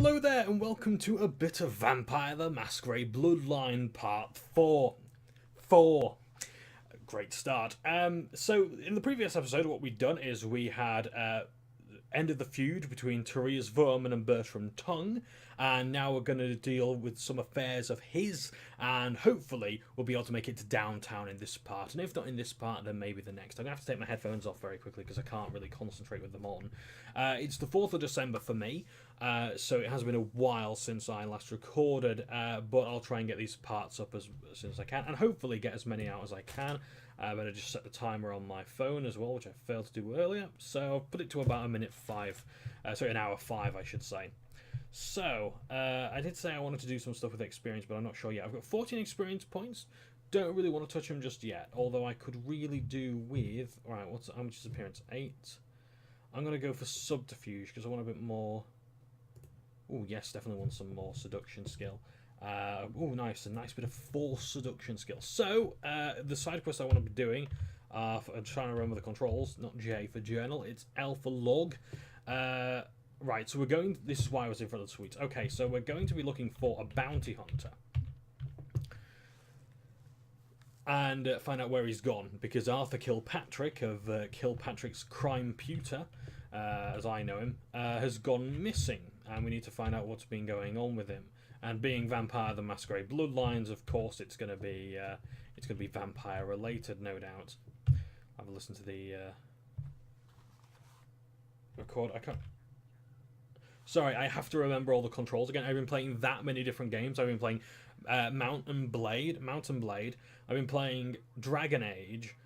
Hello there and welcome to a bit of Vampire the Masquerade Bloodline Part 4. Great start. So in the previous episode what we'd done is we had ended the feud between Therese Verman and Bertram Tongue, and now we're going to deal with some affairs of his, and hopefully we'll be able to make it to downtown in this part, and if not in this part then maybe the next. I'm going to have to take my headphones off very quickly because I can't really concentrate with them on. It's the 4th of December for me, so it has been a while since I last recorded, but I'll try and get these parts up as soon as I can, and hopefully get as many out as I can. I'm going to just set the timer on my phone as well, which I failed to do earlier. So I'll put it to about an hour 5, I should say. So, I did say I wanted to do some stuff with experience, but I'm not sure yet. I've got 14 experience points. Don't really want to touch them just yet, although I could really do with... Alright, how much is appearance? 8. I'm going to go for subterfuge, because I want a bit more... Oh, yes, definitely want some more seduction skill. Oh, nice, a nice bit of force seduction skill. So, the side quest I want to be doing, I'm trying to remember the controls, not J for journal, it's L for log. Right, so we're going, this is why I was in front of the suites. Okay, so we're going to be looking for a bounty hunter. And find out where he's gone, because Arthur Kilpatrick of Kilpatrick's Crime Pewter, as I know him, has gone missing, and we need to find out what's been going on with him. And being Vampire the Masquerade Bloodlines, of course, it's going to be vampire related, no doubt. Have a listen to the record. I can't. Sorry, I have to remember all the controls again. I've been playing that many different games. I've been playing Mountain Blade. I've been playing Dragon Age.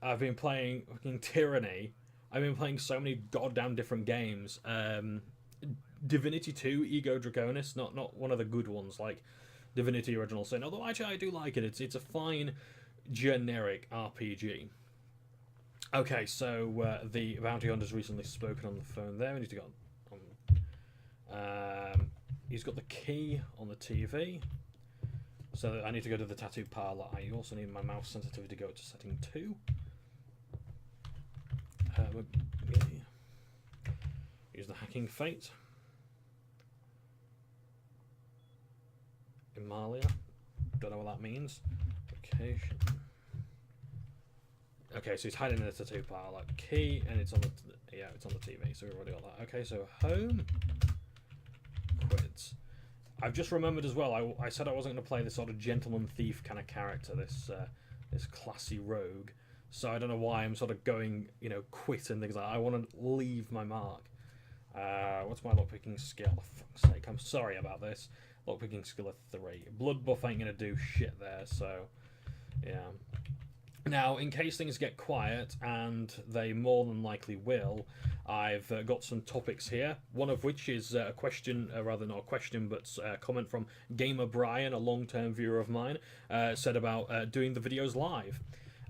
I've been playing fucking Tyranny. I've been playing so many goddamn different games. Divinity 2, Ego Draconis, not one of the good ones like Divinity Original Sin, although actually I do like it. It's a fine generic RPG. Okay, so the bounty hunter's recently spoken on the phone there. We need to go on. He's got the key on the TV, so I need to go to the tattoo parlor. I also need my mouse sensitivity to go to setting 2. Use the hacking fate. Imalia. Don't know what that means. Location. Okay, so he's hiding in the tattoo parlor. Key, and it's on the it's on the TV. So we've already got that. Okay, so home. Quits. I've just remembered as well. I said I wasn't going to play this sort of gentleman thief kind of character. This classy rogue. So I don't know why I'm sort of going, quit and things like that. I want to leave my mark. What's my lockpicking skill? For fuck's sake, I'm sorry about this. Lockpicking skill of 3. Blood buff ain't gonna do shit there, so yeah. Now, in case things get quiet, and they more than likely will, I've got some topics here. One of which is a question, rather not a question, but a comment from Gamer Brian, a long-term viewer of mine, said about doing the videos live.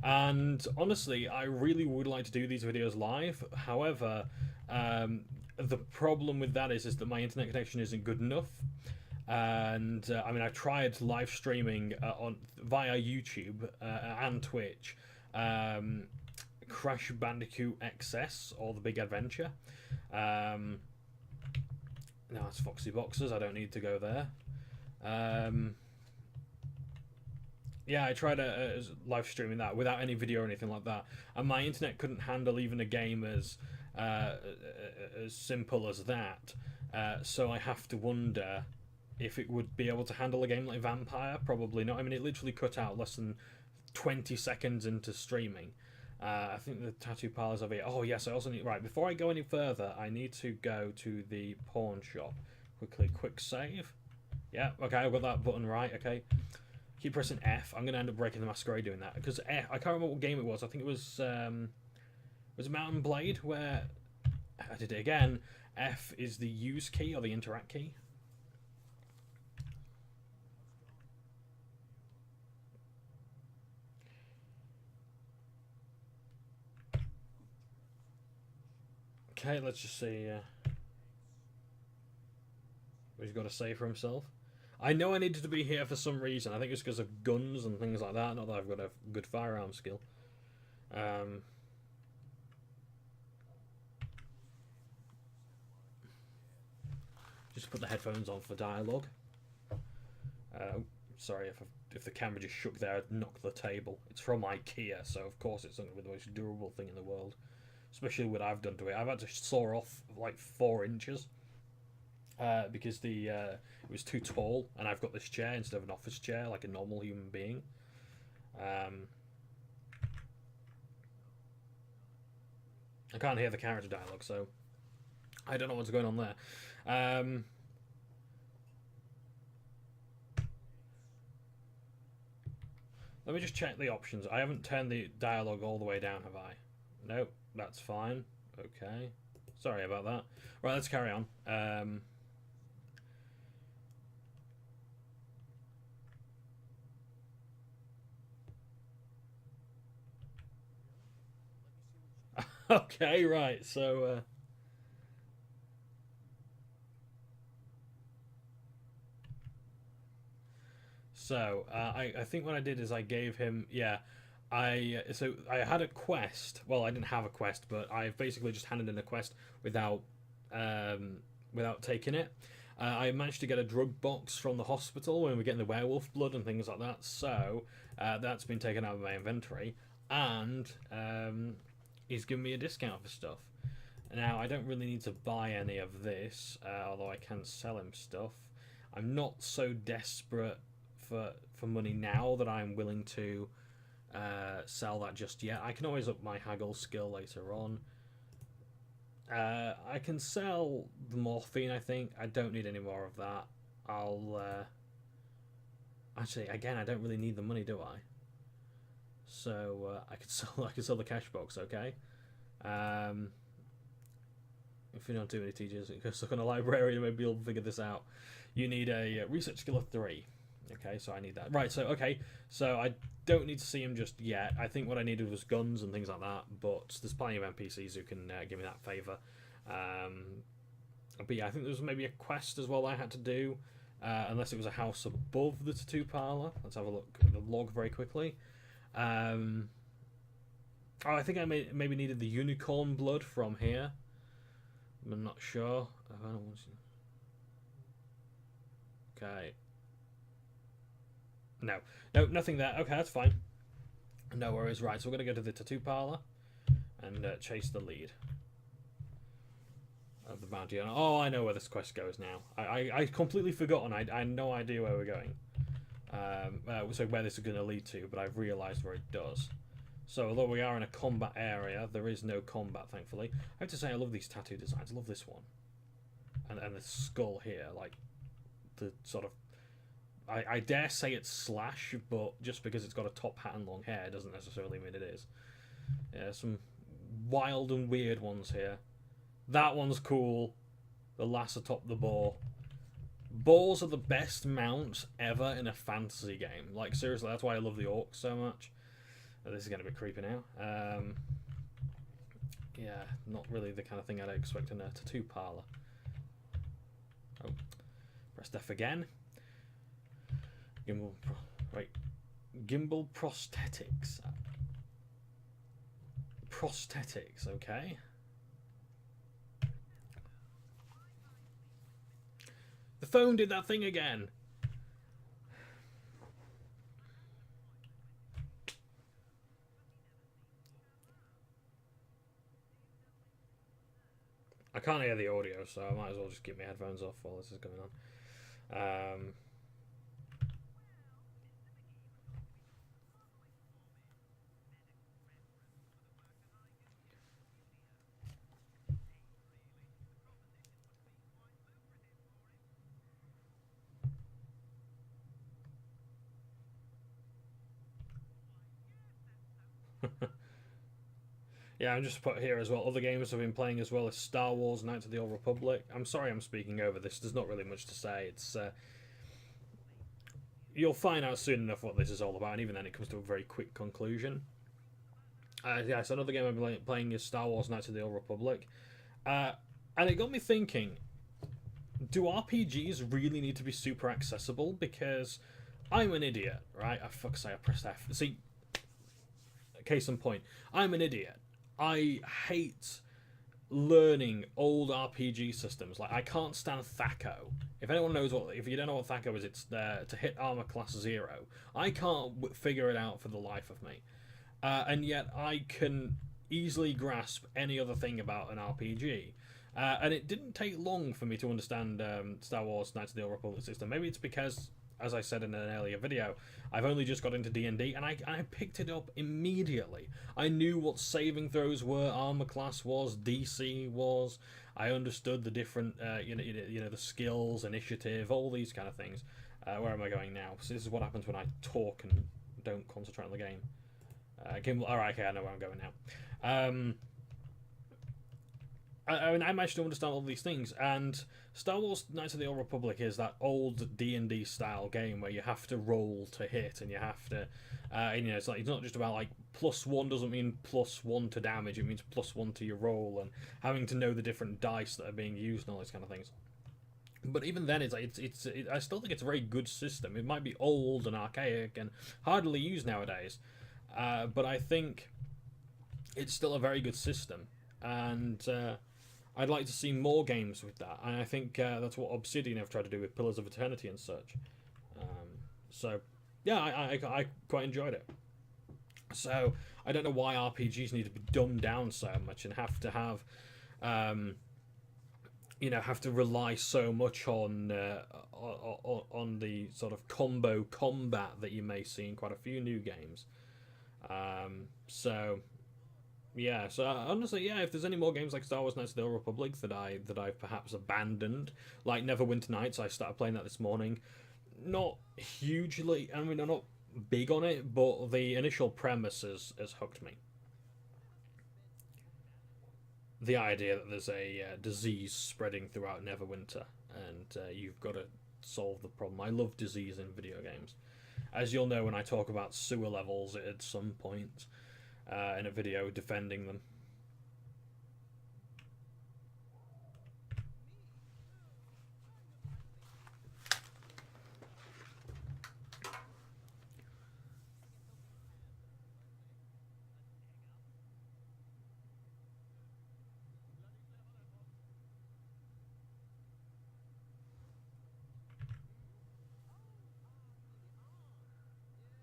And honestly, I really would like to do these videos live. However, the problem with that is that my internet connection isn't good enough. And I mean, I tried live streaming via YouTube and Twitch, Crash Bandicoot XS or The Big Adventure. No, it's Foxy Boxers. I don't need to go there. Yeah, I tried live streaming that without any video or anything like that, and my internet couldn't handle even a game as simple as that. So I have to wonder if it would be able to handle a game like Vampire. Probably not. I mean, it literally cut out less than 20 seconds into streaming. I think the tattoo parlor's over here. Oh yes, I also need... Right, before I go any further, I need to go to the pawn shop. Quick save. Yeah, okay, I've got that button right, okay. Keep pressing F. I'm going to end up breaking the Masquerade doing that. Because F, I can't remember what game it was. I think it was it Mountain Blade, where... I did it again. F is the use key, or the interact key. Okay, let's just see. He's got to say for himself. I know I needed to be here for some reason. I think it's because of guns and things like that. Not that I've got a good firearm skill. Just put the headphones on for dialogue. Sorry if the camera just shook there, I'd knocked the table. It's from IKEA, so of course it's not going to be the most durable thing in the world. Especially what I've done to it. I've had to saw off like 4 inches because it was too tall, and I've got this chair instead of an office chair, like a normal human being. I can't hear the character dialogue, so I don't know what's going on there. Let me just check the options. I haven't turned the dialogue all the way down, have I? Nope, that's fine. Okay. Sorry about that. Right, let's carry on. Okay, right, so... I think what I did is I gave him... Yeah, I had a quest. Well, I didn't have a quest, but I've basically just handed in a quest without taking it. I managed to get a drug box from the hospital when we were getting the werewolf blood and things like that, so that's been taken out of my inventory, and he's given me a discount for stuff. Now, I don't really need to buy any of this, although I can sell him stuff. I'm not so desperate for money now that I'm willing to sell that just yet. I can always up my haggle skill later on. I can sell the morphine, I think. I don't need any more of that. I'll... Actually, again, I don't really need the money, do I? So, I could sell the cash box, okay? If you don't do any teachers, because look on a librarian, maybe you'll figure this out. You need a research skill of 3. Okay, so I need that. Right, so I don't need to see him just yet. I think what I needed was guns and things like that, but there's plenty of NPCs who can give me that favour. But yeah, I think there was maybe a quest as well I had to do, unless it was a house above the tattoo parlour. Let's have a look at the log very quickly. I think I maybe needed the unicorn blood from here. I'm not sure. Okay. No, nothing there. Okay, that's fine. No worries. Right, so we're going to go to the tattoo parlour and chase the lead of the bounty owner. Oh, I know where this quest goes now. I completely forgotten. I had no idea where we're going. So where this is going to lead to, but I've realised where it does. So although we are in a combat area, there is no combat, thankfully. I have to say I love these tattoo designs. I love this one. And the skull here, like the sort of... I dare say it's Slash, but just because it's got a top hat and long hair doesn't necessarily mean it is. Yeah, some wild and weird ones here. That one's cool. The lass atop the boar. Boars are the best mounts ever in a fantasy game. Like, seriously, that's why I love the orcs so much. Oh, this is going to be creepy now. Yeah, not really the kind of thing I'd expect in a tattoo parlour. Oh, press F again. Gimbal prosthetics. Prosthetics, okay. The phone did that thing again. I can't hear the audio, so I might as well just keep my headphones off while this is going on. Yeah, I'm just put here as well. Other games I've been playing as well as Star Wars: Knights of the Old Republic. I'm sorry I'm speaking over this. There's not really much to say. It's you'll find out soon enough what this is all about, and even then it comes to a very quick conclusion. Yeah, so another game I've been playing is Star Wars: Knights of the Old Republic. And it got me thinking, do RPGs really need to be super accessible? Because I'm an idiot, right? I pressed F. See, case in point, I'm an idiot. I hate learning old RPG systems. Like, I can't stand THAC0. If anyone knows if you don't know what THAC0 is, it's to hit armor class 0. I can't figure it out for the life of me. And yet I can easily grasp any other thing about an RPG. And it didn't take long for me to understand Star Wars Knights of the Old Republic system. Maybe it's because, as I said in an earlier video, I've only just got into D&D, and I picked it up immediately. I knew what saving throws were, armor class was, DC was. I understood the different, the skills, initiative, all these kind of things. Where am I going now? So this is what happens when I talk and don't concentrate on the game. Alright, okay, I know where I'm going now. I managed to understand all these things, and Star Wars Knights of the Old Republic is that old D&D style game where you have to roll to hit, and you have to, it's not just about like +1 doesn't mean +1 to damage, it means +1 to your roll, and having to know the different dice that are being used and all these kind of things. But even then, I still think it's a very good system. It might be old and archaic and hardly used nowadays, but I think it's still a very good system, and I'd like to see more games with that, and I think that's what Obsidian have tried to do with Pillars of Eternity and such. So, yeah, I quite enjoyed it. So, I don't know why RPGs need to be dumbed down so much and have to have, have to rely so much on the sort of combo combat that you may see in quite a few new games. Yeah, so honestly, yeah, if there's any more games like Star Wars Knights of the Old Republic that I've perhaps abandoned, like Neverwinter Nights, I started playing that this morning. Not hugely, I mean, I'm not big on it, but the initial premise has hooked me. The idea that there's a disease spreading throughout Neverwinter, and you've got to solve the problem. I love disease in video games. As you'll know when I talk about sewer levels at some point in a video defending them.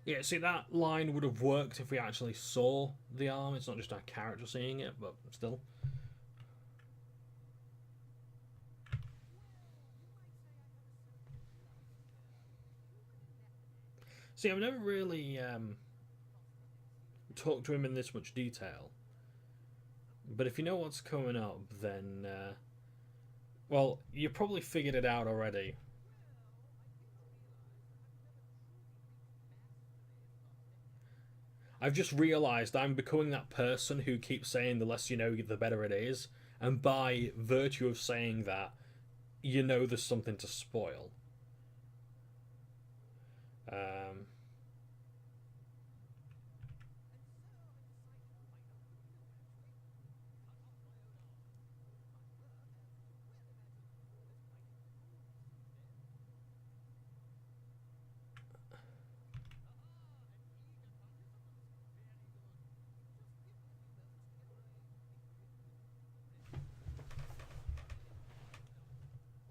Yeah, see, that line would have worked if we actually saw the arm. It's not just our character seeing it, but still. See, I've never really talked to him in this much detail. But if you know what's coming up, then... well, you probably figured it out already. I've just realised I'm becoming that person who keeps saying the less you know, the better it is. And by virtue of saying that, you know there's something to spoil.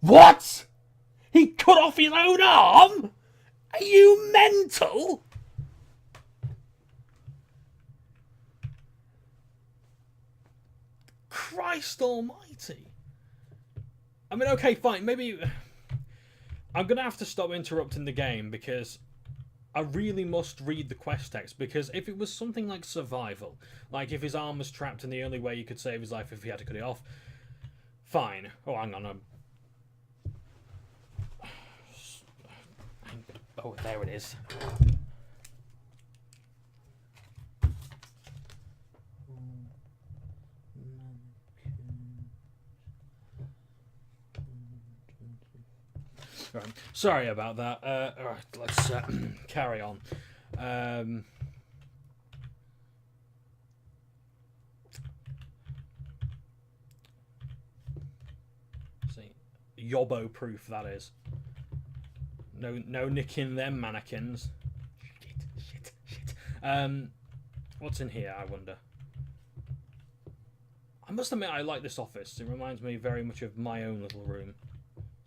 What? He cut off his own arm? Are you mental? Christ almighty. I mean, okay, fine, maybe... I'm going to have to stop interrupting the game because I really must read the quest text, because if it was something like survival, like if his arm was trapped and the only way you could save his life if he had to cut it off, fine. Oh, hang on. Oh, there it is. Right. Sorry about that. All right, let's carry on. See, Yobbo proof that is. No nicking them mannequins. Shit. What's in here, I wonder? must admit, I like this office. It reminds me very much of my own little room.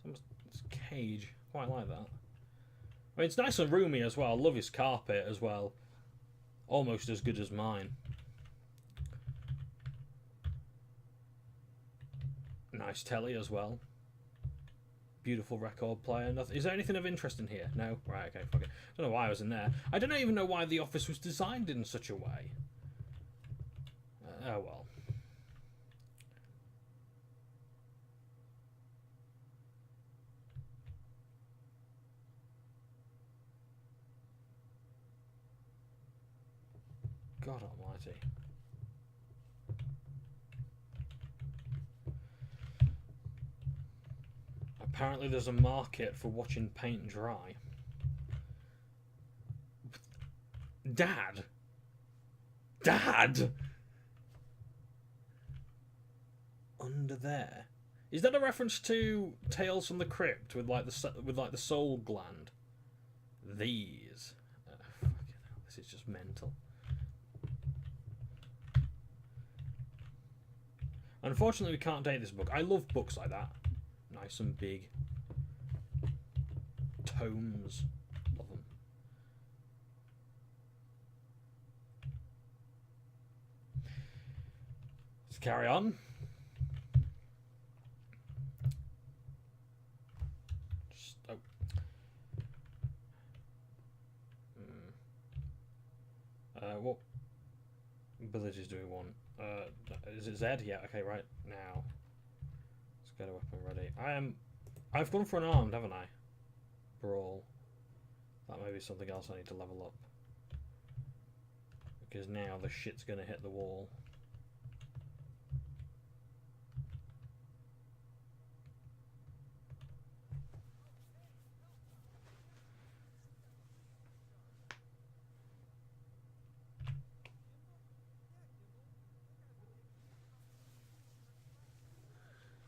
It's a cage. Quite like that. I mean, it's nice and roomy as well. I love his carpet as well. Almost as good as mine. Nice telly as well. Beautiful record player. Is there anything of interest in here? No? Right, okay, fuck it. I don't know why I was in there. I don't even know why the office was designed in such a way. Oh well. God almighty. Apparently there's a market for watching paint dry. Dad? Dad? Under there? Is that a reference to Tales from the Crypt with like the soul gland? These. Fucking hell, this is just mental. Unfortunately, we can't date this book. I love books like that. Nice and big. Tomes. Love them. Let's carry on. What abilities do we want? Is it Z? Yeah, okay, right now. Let's get a weapon ready. I've gone for an armed, haven't I? Brawl. That may be something else I need to level up. Because now the shit's gonna hit the wall.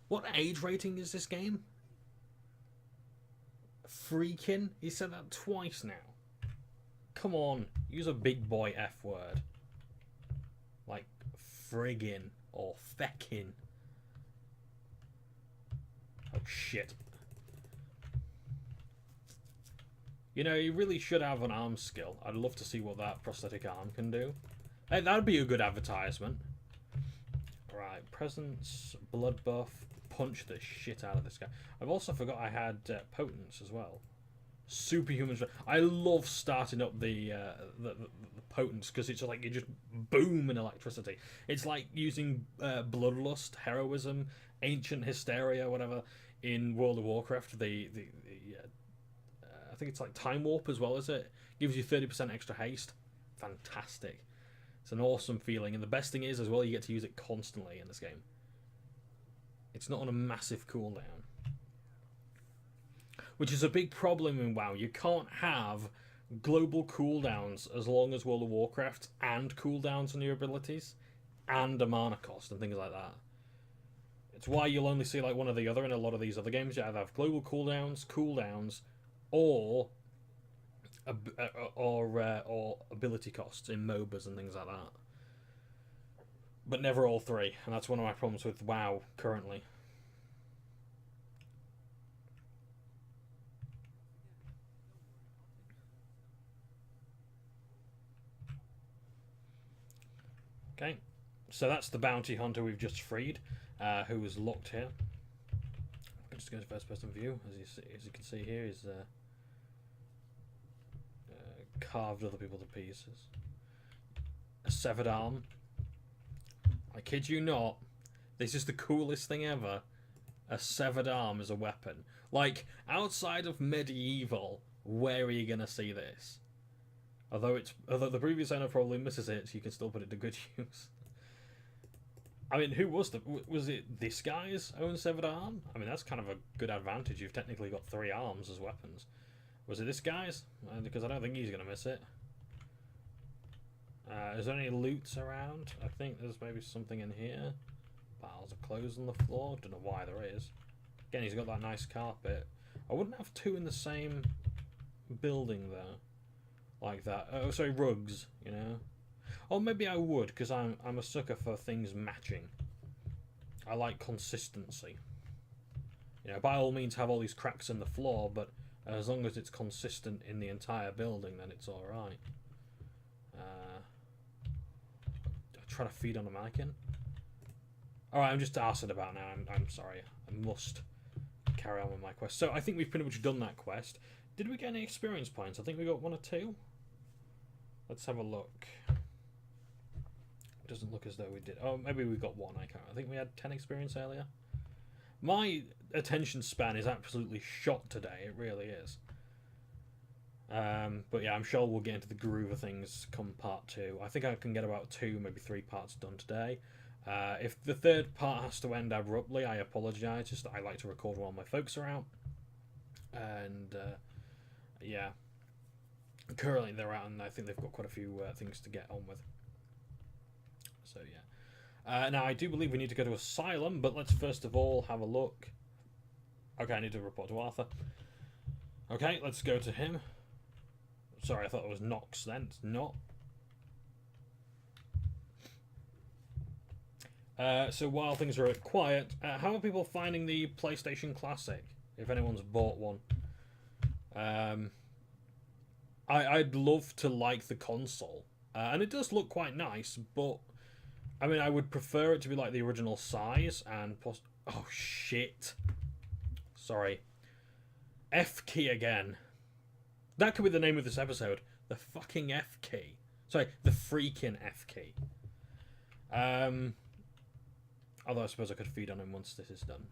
What age rating is this game? Freaking? He said that twice now. Come on, use a big boy F word. Like friggin' or feckin'. Oh shit. You know, you really should have an arm skill. I'd love to see what that prosthetic arm can do. Hey, that'd be a good advertisement. Right, presence, blood buff, punch the shit out of this guy. I've also forgot I had potence as well. Superhuman. I love starting up the potence because it's just like you just boom in electricity. It's like using bloodlust, heroism, ancient hysteria, whatever in World of Warcraft. I think it's like time warp as well, is it? Gives you 30% extra haste. Fantastic. It's an awesome feeling, and the best thing is as well, you get to use it constantly in this game. It's not on a massive cooldown, which is a big problem in WoW. You can't have global cooldowns as long as World of Warcraft, and cooldowns on your abilities, and a mana cost and things like that. It's why you'll only see like one or the other in a lot of these other games. You either have global cooldowns, or ability costs in MOBAs and things like that. But never all three, and that's one of my problems with WoW currently. Okay, so that's the bounty hunter we've just freed, who was locked here. I'm just going to first-person view. As you can see here, he's carved other people to pieces. A severed arm. I kid you not, this is the coolest thing ever. A severed arm as a weapon. Like, outside of medieval, where are you going to see this? Although the previous owner probably misses it, you can still put it to good use. I mean, was it this guy's own severed arm? I mean, that's kind of a good advantage. You've technically got 3 arms as weapons. Was it this guy's? Because I don't think he's going to miss it. Is there any loots around? I think there's maybe something in here. Piles of clothes on the floor. Don't know why there is. Again, he's got that nice carpet. I wouldn't have 2 in the same building though, like that. Oh, sorry, rugs. You know. Or maybe I would, because I'm a sucker for things matching. I like consistency. You know, by all means have all these cracks in the floor, but as long as it's consistent in the entire building, then it's alright. Try to feed on a mannequin. Alright, I'm just arsing about now. I'm sorry. I must carry on with my quest. So I think we've pretty much done that quest. Did we get any experience points? I think we got 1 or 2. Let's have a look. It doesn't look as though we did. Oh, maybe we got 1. I think we had 10 experience earlier. My attention span is absolutely shot today. It really is. But yeah, I'm sure we'll get into the groove of things come part 2. I think I can get about 2, maybe 3 parts done today. If the 3rd part has to end abruptly, I apologise. Just I like to record while my folks are out. And yeah, currently they're out, and I think they've got quite a few things to get on with. So yeah. Now I do believe we need to go to Asylum, but let's first of all have a look. Okay, I need to report to Arthur. Okay, let's go to him. Sorry, I thought it was Nox then. It's not. So while things are quiet, how are people finding the PlayStation Classic? If anyone's bought one. I'd love to like the console. And it does look quite nice, but I mean, I would prefer it to be like the original size and oh shit. Sorry. F key again. That could be the name of this episode. The fucking F key. Sorry, the freaking F key. Although I suppose I could feed on him once this is done.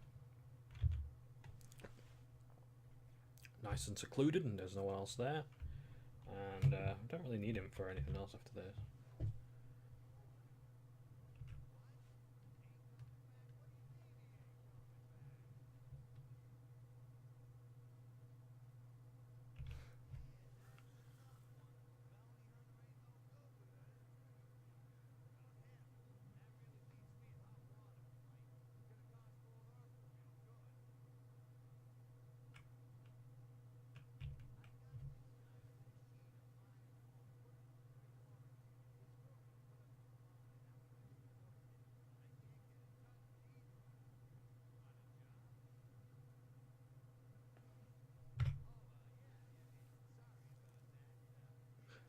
Nice and secluded, and there's no one else there. And I don't really need him for anything else after this.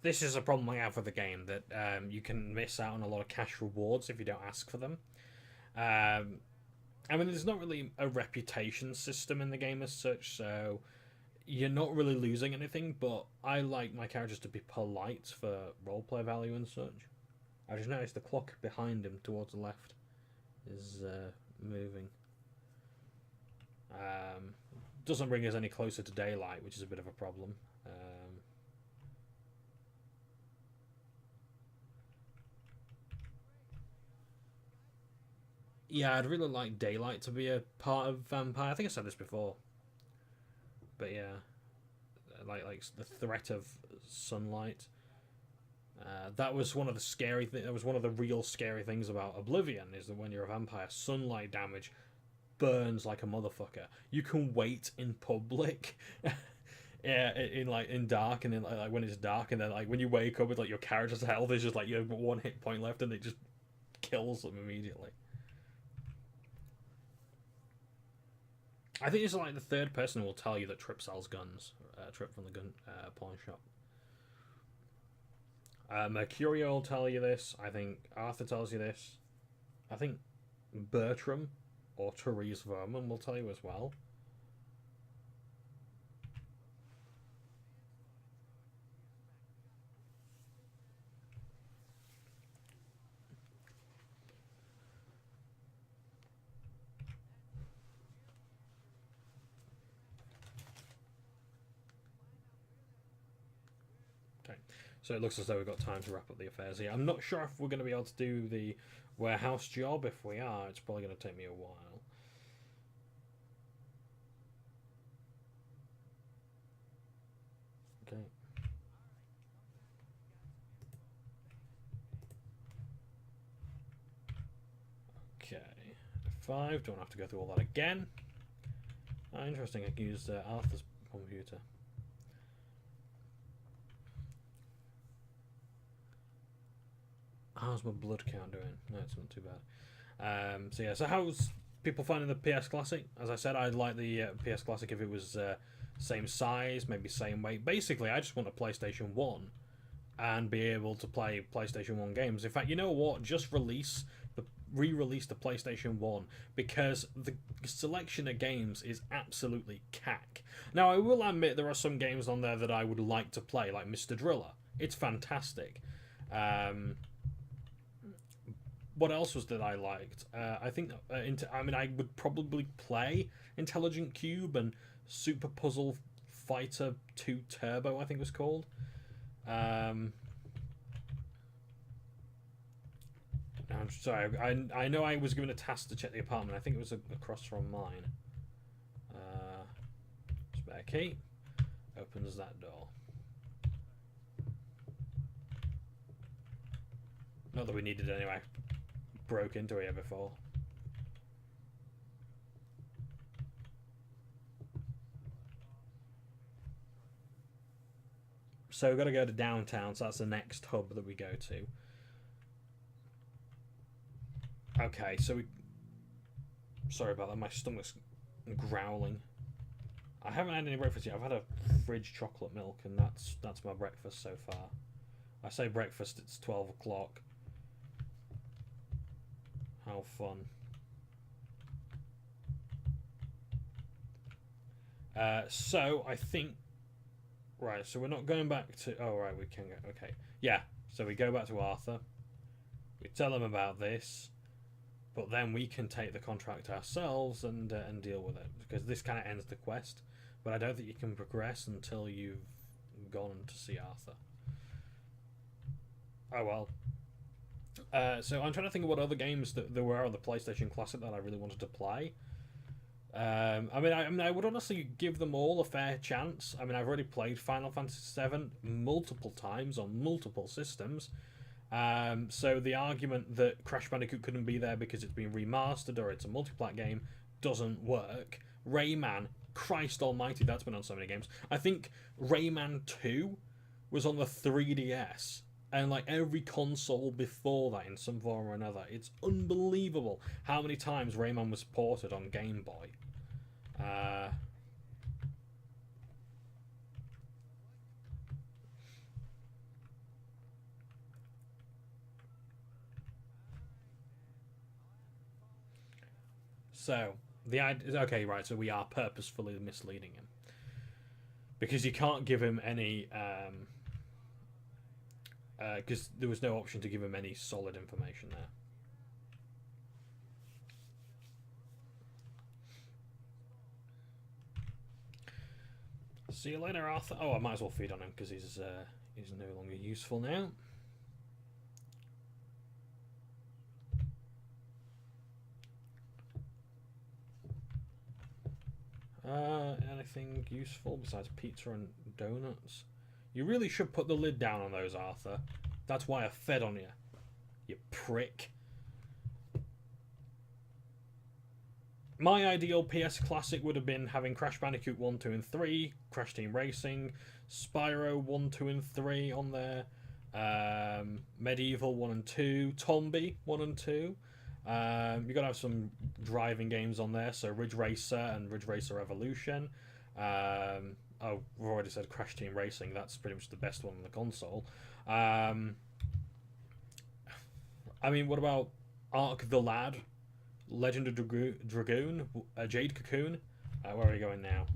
This is a problem I have with the game, that you can miss out on a lot of cash rewards if you don't ask for them. I mean, there's not really a reputation system in the game as such, so you're not really losing anything, but I like my characters to be polite for roleplay value and such. I just noticed the clock behind him towards the left is moving. Doesn't bring us any closer to daylight, which is a bit of a problem. Yeah, I'd really like daylight to be a part of Vampire. I think I said this before. But yeah, like the threat of sunlight. That was one of the scary things. That was one of the real scary things about Oblivion, is that when you're a vampire, sunlight damage burns like a motherfucker. You can wait in public. Yeah, in dark, and then like when it's dark, and then like when you wake up with like your character's health is just like you have 1 hit point left, and it just kills them immediately. I think it's like the 3rd person who will tell you that Trip sells guns. Trip from the gun pawn shop. Mercurio will tell you this. I think Arthur tells you this. I think Bertram or Therese Verman will tell you as well. So it looks as though we've got time to wrap up the affairs here. I'm not sure if we're going to be able to do the warehouse job. If we are, it's probably going to take me a while. Okay. Okay. 5. Don't have to go through all that again. Oh, interesting. I can use Arthur's computer. How's my blood count doing? No, it's not too bad. So yeah, so how's people finding the PS Classic? As I said, I'd like the PS Classic if it was same size, maybe same weight. Basically, I just want a PlayStation 1 and be able to play PlayStation 1 games. In fact, you know what? Just re-release the PlayStation 1, because the selection of games is absolutely cack. Now, I will admit there are some games on there that I would like to play, like Mr. Driller. It's fantastic. What else was that I liked? I think, I would probably play Intelligent Cube and Super Puzzle Fighter 2 Turbo, I think it was called. I'm sorry, I know I was given a task to check the apartment. I think it was across from mine. Spare key. Opens that door. Not that we needed it anyway. Broke into here before. So we've got to go to downtown, so that's the next hub that we go to. Okay, so we... Sorry about that, my stomach's growling. I haven't had any breakfast yet. I've had a fridge chocolate milk, and that's my breakfast so far. I say breakfast, it's 12 o'clock. How fun. So, I think... Right, so we're not going back to... Oh, right, we can go... Okay. Yeah, so we go back to Arthur. We tell him about this. But then we can take the contract ourselves and deal with it. Because this kind of ends the quest. But I don't think you can progress until you've gone to see Arthur. Oh, well. So I'm trying to think of what other games that there were on the PlayStation Classic that I really wanted to play. I would honestly give them all a fair chance. I mean, I've already played Final Fantasy VII multiple times on multiple systems. So the argument that Crash Bandicoot couldn't be there because it's been remastered or it's a multi-plat game doesn't work. Rayman, Christ almighty, that's been on so many games. I think Rayman 2 was on the 3DS. And like every console before that in some form or another. It's unbelievable how many times Rayman was ported on Game Boy. So, the idea... Okay, right, so we are purposefully misleading him. Because you can't give him any... because there was no option to give him any solid information there. See you later, Arthur. Oh, I might as well feed on him because he's no longer useful now. Anything useful besides pizza and donuts? You really should put the lid down on those, Arthur. That's why I fed on you. You prick. My ideal PS Classic would have been having Crash Bandicoot 1, 2 and 3, Crash Team Racing, Spyro 1, 2 and 3 on there, Medieval 1 and 2, Tombi 1 and 2. You've got to have some driving games on there, so Ridge Racer and Ridge Racer Evolution. Oh, we've already said Crash Team Racing. That's pretty much the best one on the console. I mean, what about Ark the Lad, Legend of Dragoon, Jade Cocoon? Where are we going now?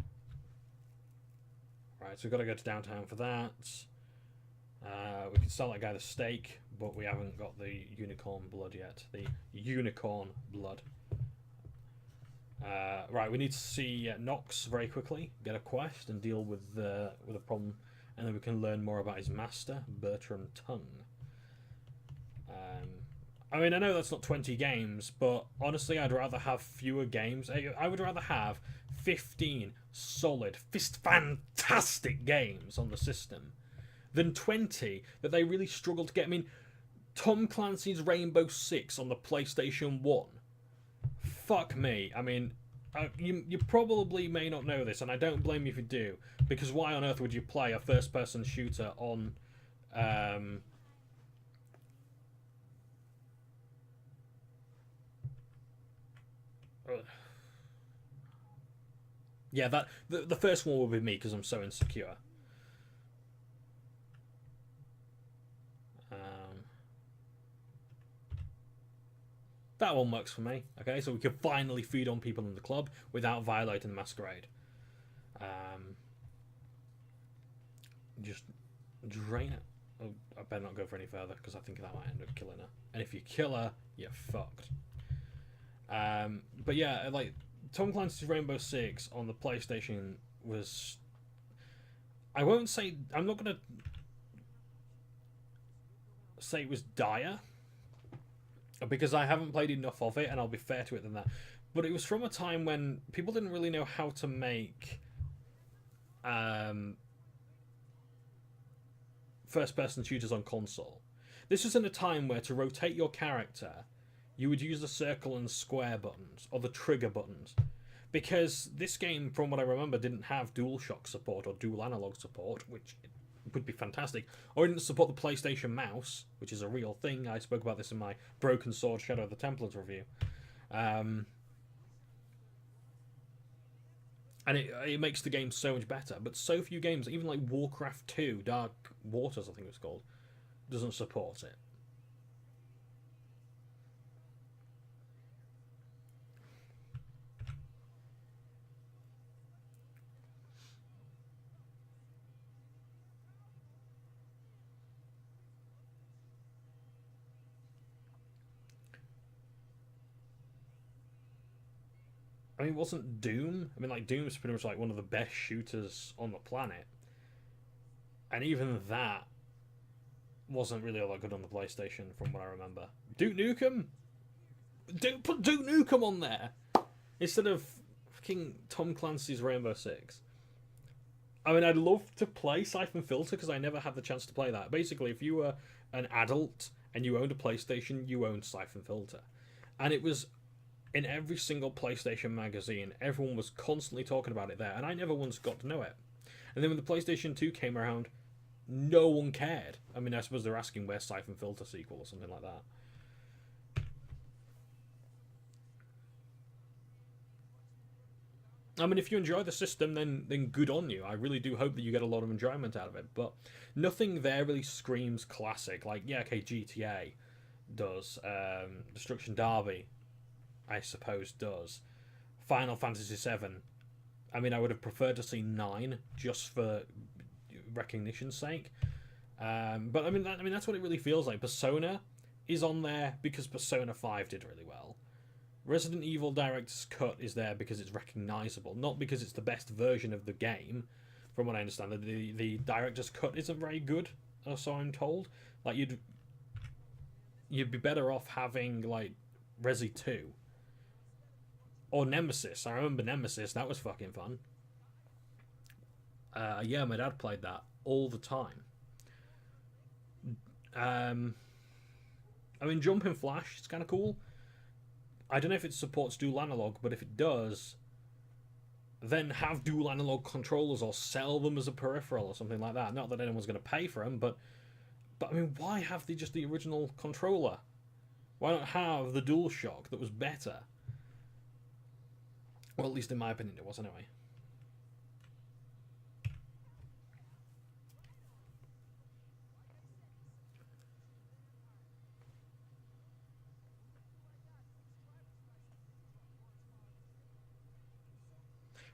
Right, so we've got to go to downtown for that. We can sell that guy the steak, but we haven't got the unicorn blood yet. The unicorn blood. Right, we need to see Nox very quickly, get a quest, and deal with a problem, and then we can learn more about his master, Bertram Tongue. I mean, I know that's not 20 games, but honestly, I'd rather have fewer games. I would rather have 15 solid, fantastic games on the system than 20 that they really struggle to get. I mean, Tom Clancy's Rainbow Six on the PlayStation 1. Fuck me. I mean, you probably may not know this, and I don't blame you if you do, because why on earth would you play a first-person shooter on... Yeah, that the first one will be me because I'm so insecure. That one works for me. Okay, so we can finally feed on people in the club without violating the Masquerade. Just drain it. Oh, I better not go for any further because I think that might end up killing her. And if you kill her, you're fucked. But yeah, like Tom Clancy's Rainbow Six on the PlayStation was. I won't say. I'm not gonna say it was dire because I haven't played enough of it, and I'll be fair to it than that. But it was from a time when people didn't really know how to make first-person shooters on console. This was in a time where to rotate your character, you would use the circle and square buttons, or the trigger buttons. Because this game, from what I remember, didn't have DualShock support or dual analog support, which would be fantastic. Or it didn't support the PlayStation mouse, which is a real thing. I spoke about this in my Broken Sword Shadow of the Templars review. And it makes the game so much better. But so few games, even like Warcraft 2, Dark Waters, I think it's called, doesn't support it. I mean, wasn't Doom? I mean, like, Doom's pretty much like one of the best shooters on the planet. And even that wasn't really all that good on the PlayStation, from what I remember. Duke Nukem? Put Duke Nukem on there! Instead of fucking Tom Clancy's Rainbow Six. I mean, I'd love to play Siphon Filter, because I never had the chance to play that. Basically, if you were an adult and you owned a PlayStation, you owned Siphon Filter. And it was in every single PlayStation magazine. Everyone was constantly talking about it there, and I never once got to know it. And then when the PlayStation 2 came around, no one cared. I mean, I suppose they're asking where's Siphon Filter sequel or something like that. I mean, if you enjoy the system, then good on you. I really do hope that you get a lot of enjoyment out of it. But nothing there really screams classic. Like, yeah, okay, GTA does. Destruction Derby, I suppose, does. Final Fantasy VII. I mean, I would have preferred to see 9 just for recognition's sake. But I mean, that's what it really feels like. Persona is on there because Persona 5 did really well. Resident Evil Director's Cut is there because it's recognisable, not because it's the best version of the game. From what I understand, the Director's Cut isn't very good, or so I'm told. Like, you'd be better off having like Resi 2 or Nemesis. I remember Nemesis; that was fucking fun. Yeah, my dad played that all the time. I mean, Jumping Flash is kind of cool. I don't know if it supports dual analog, but if it does, then have dual analog controllers or sell them as a peripheral or something like that. Not that anyone's going to pay for them, but I mean, why have just the original controller? Why not have the DualShock that was better? Well, at least in my opinion, it was anyway.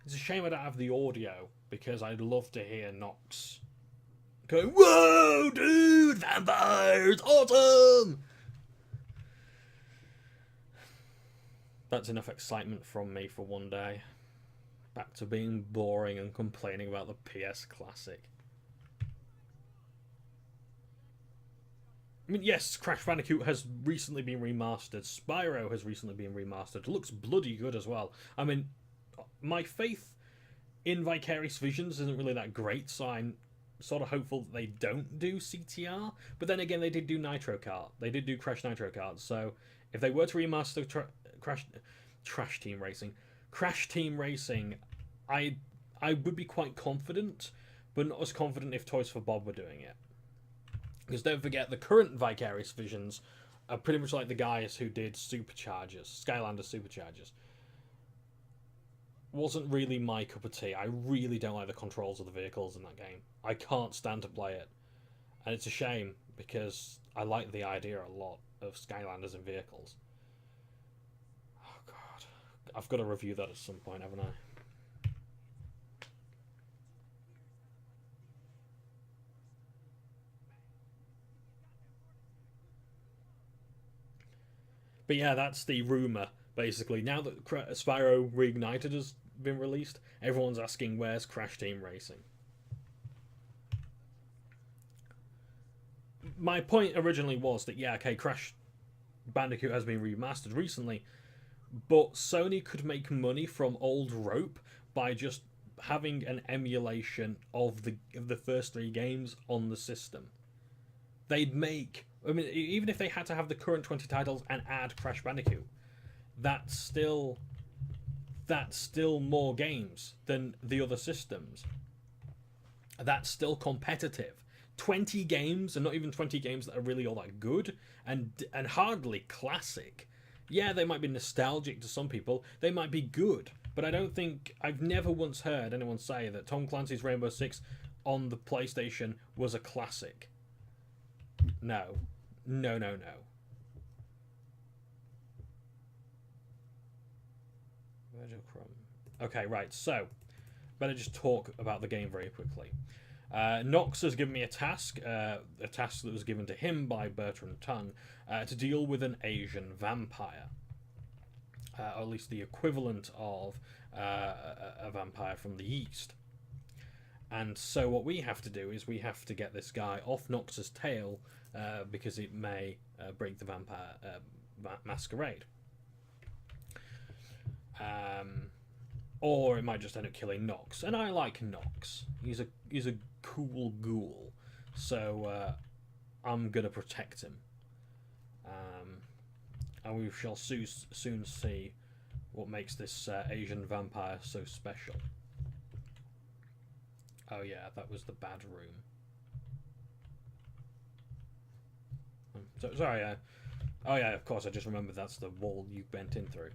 It's a shame I don't have the audio, because I'd love to hear Nox going, "Whoa, dude, vampires, awesome!" That's enough excitement from me for one day. Back to being boring and complaining about the PS Classic. I mean, yes, Crash Bandicoot has recently been remastered. Spyro has recently been remastered. It looks bloody good as well. I mean, my faith in Vicarious Visions isn't really that great, so I'm sort of hopeful that they don't do CTR. But then again, they did do Nitro Kart. They did do Crash Nitro Kart. So if they were to remaster Crash Team Racing, I would be quite confident, but not as confident if Toys for Bob were doing it. Because don't forget, the current Vicarious Visions are pretty much like the guys who did Superchargers, Skylanders Superchargers. wasn't really my cup of tea. I really don't like the controls of the vehicles in that game. I can't stand to play it, and it's a shame because I like the idea a lot of Skylanders and vehicles. Oh god, I've got to review that at some point, haven't I? But yeah, that's the rumor. Basically, now that Spyro Reignited has been released, everyone's asking where's Crash Team Racing. My point originally was that yeah, okay, Crash Bandicoot has been remastered recently, but Sony could make money from old rope by just having an emulation of the first three games on the system. They'd make. I mean, even if they had to have the current 20 titles and add Crash Bandicoot, that's still more games than the other systems. That's still competitive. 20 games, and not even 20 games that are really all that good, and hardly classic. Yeah, they might be nostalgic to some people. They might be good, but I don't think I've never once heard anyone say that Tom Clancy's Rainbow Six on the PlayStation was a classic. No, no, no, no. Virgil Crumb. Okay, right. So, better just talk about the game very quickly. Nox has given me a task that was given to him by Bertrand Tung, to deal with an Asian vampire. Or at least the equivalent of a vampire from the East. And so what we have to do is we have to get this guy off Nox's tail because it may break the vampire Masquerade. Or it might just end up killing Nox. And I like Nox. He's a cool ghoul. So I'm going to protect him. And we shall soon see what makes this Asian vampire so special. Oh yeah, that was the bad room. So, sorry, oh yeah, of course, I just remembered that's the wall you bent in through.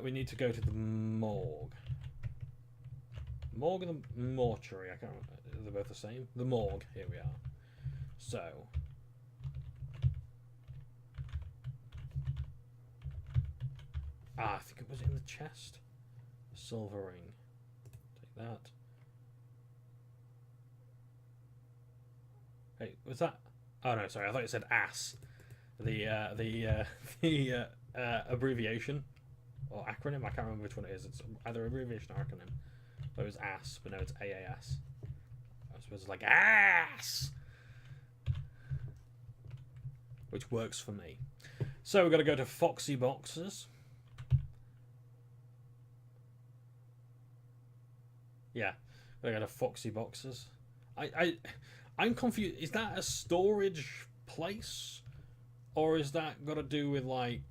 We need to go to the morgue. Morgue and the mortuary, I can't remember. They're both the same? The morgue, here we are. So. I think it was in the chest. A silver ring. Take that. Hey, was that? Oh no, sorry. I thought it said ass. The abbreviation or acronym. I can't remember which one it is. It's either abbreviation or acronym. But it was ass, but no, it's AAS. I suppose it's like ass, which works for me. So we've got to go to Foxy Boxes. Yeah, we're going to Foxy Boxes. I'm confused. Is that a storage place? Or is that got to do with, like,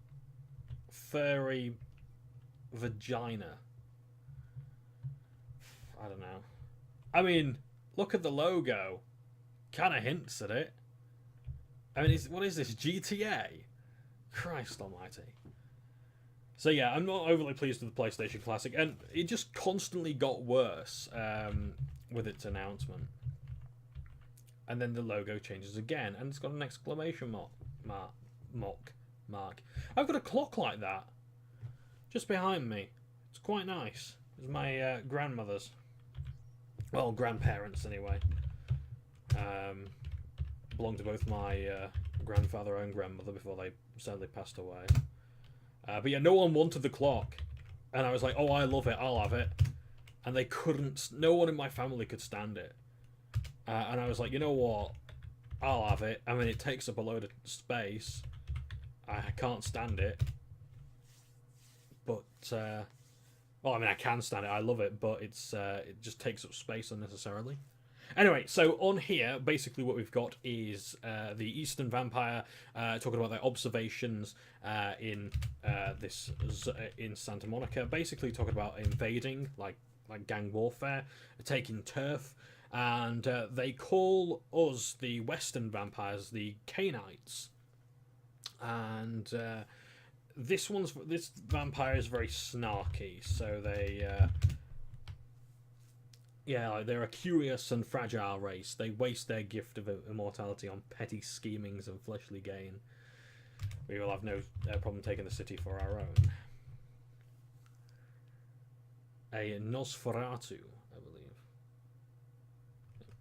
furry vagina? I don't know. I mean, look at the logo. Kind of hints at it. I mean, what is this, GTA? Christ almighty. So yeah, I'm not overly pleased with the PlayStation Classic, and it just constantly got worse with its announcement. And then the logo changes again, and it's got an exclamation mark. I've got a clock like that just behind me. It's quite nice. It's my grandmother's. Well, grandparents anyway. Belonged to both my grandfather and grandmother before they sadly passed away. But yeah, no one wanted the clock. And I was like, oh, I love it, I'll have it. And they couldn't, no one in my family could stand it. And I was like, you know what? I'll have it. I mean, it takes up a load of space. I can't stand it. But, well, I mean, I can stand it. I love it. But it just takes up space unnecessarily. Anyway, so on here, basically what we've got is the Eastern Vampire talking about their observations in Santa Monica. Basically talking about invading, like gang warfare, taking turf. And they call us, the Western vampires, the Canites. And this vampire is very snarky, so they yeah, they're a curious and fragile race. They waste their gift of immortality on petty schemings and fleshly gain. We will have no problem taking the city for our own. A Nosferatu, I believe.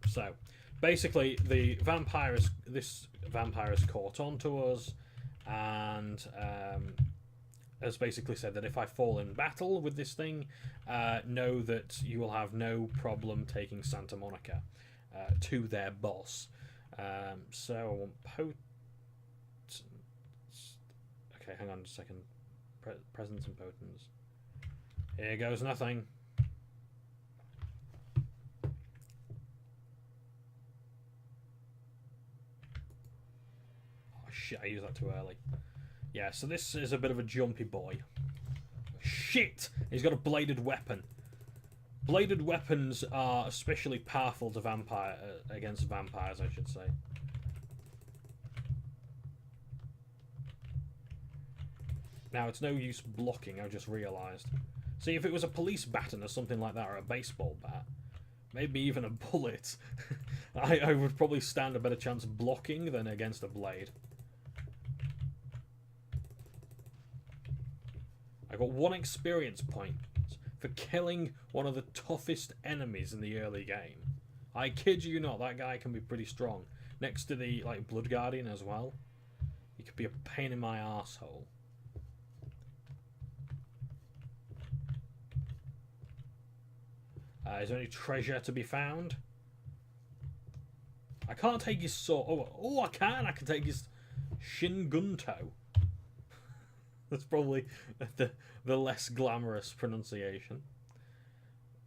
So, basically, this vampire has caught on to us, and has basically said that if I fall in battle with this thing, know that you will have no problem taking Santa Monica to their boss. So I want potence. Okay, hang on a second. Presence and potence. Here goes nothing. Oh shit, I used that too early. Yeah, so this is a bit of a Jumpyboi. Shit! He's got a bladed weapon. Bladed weapons are especially powerful to against vampires, I should say. Now, it's no use blocking, I just realised. See, if it was a police baton or something like that, or a baseball bat, maybe even a bullet, I would probably stand a better chance blocking than against a blade. I got 1 experience point for killing one of the toughest enemies in the early game. I kid you not, that guy can be pretty strong. Next to the Blood Guardian as well. He could be a pain in my arsehole. Is there any treasure to be found? I can't take his sword. Oh, I can. I can take his Shingunto. That's probably the less glamorous pronunciation.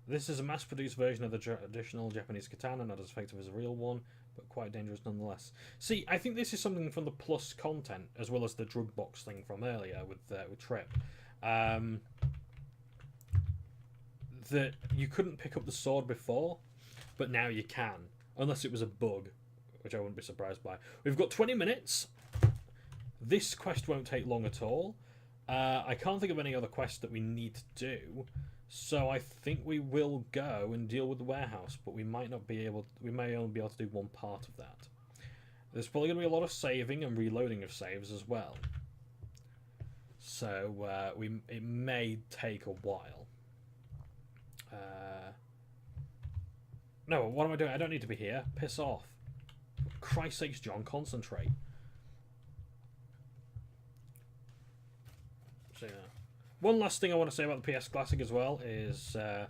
This is a mass-produced version of the traditional Japanese katana, not as effective as a real one, but quite dangerous nonetheless. See, I think this is something from the plus content, as well as the drug box thing from earlier with Trip. That you couldn't pick up the sword before, but now you can, unless it was a bug, which I wouldn't be surprised by. We've got 20 minutes. This quest won't take long at all. I can't think of any other quests that we need to do, so I think we will go and deal with the warehouse, but we might not be able. We may only be able to do one part of that. There's probably going to be a lot of saving and reloading of saves as well, so it may take a while. No, what am I doing? I don't need to be here. Piss off. For Christ's sakes, John, concentrate. So, yeah. One last thing I want to say about the PS Classic as well is that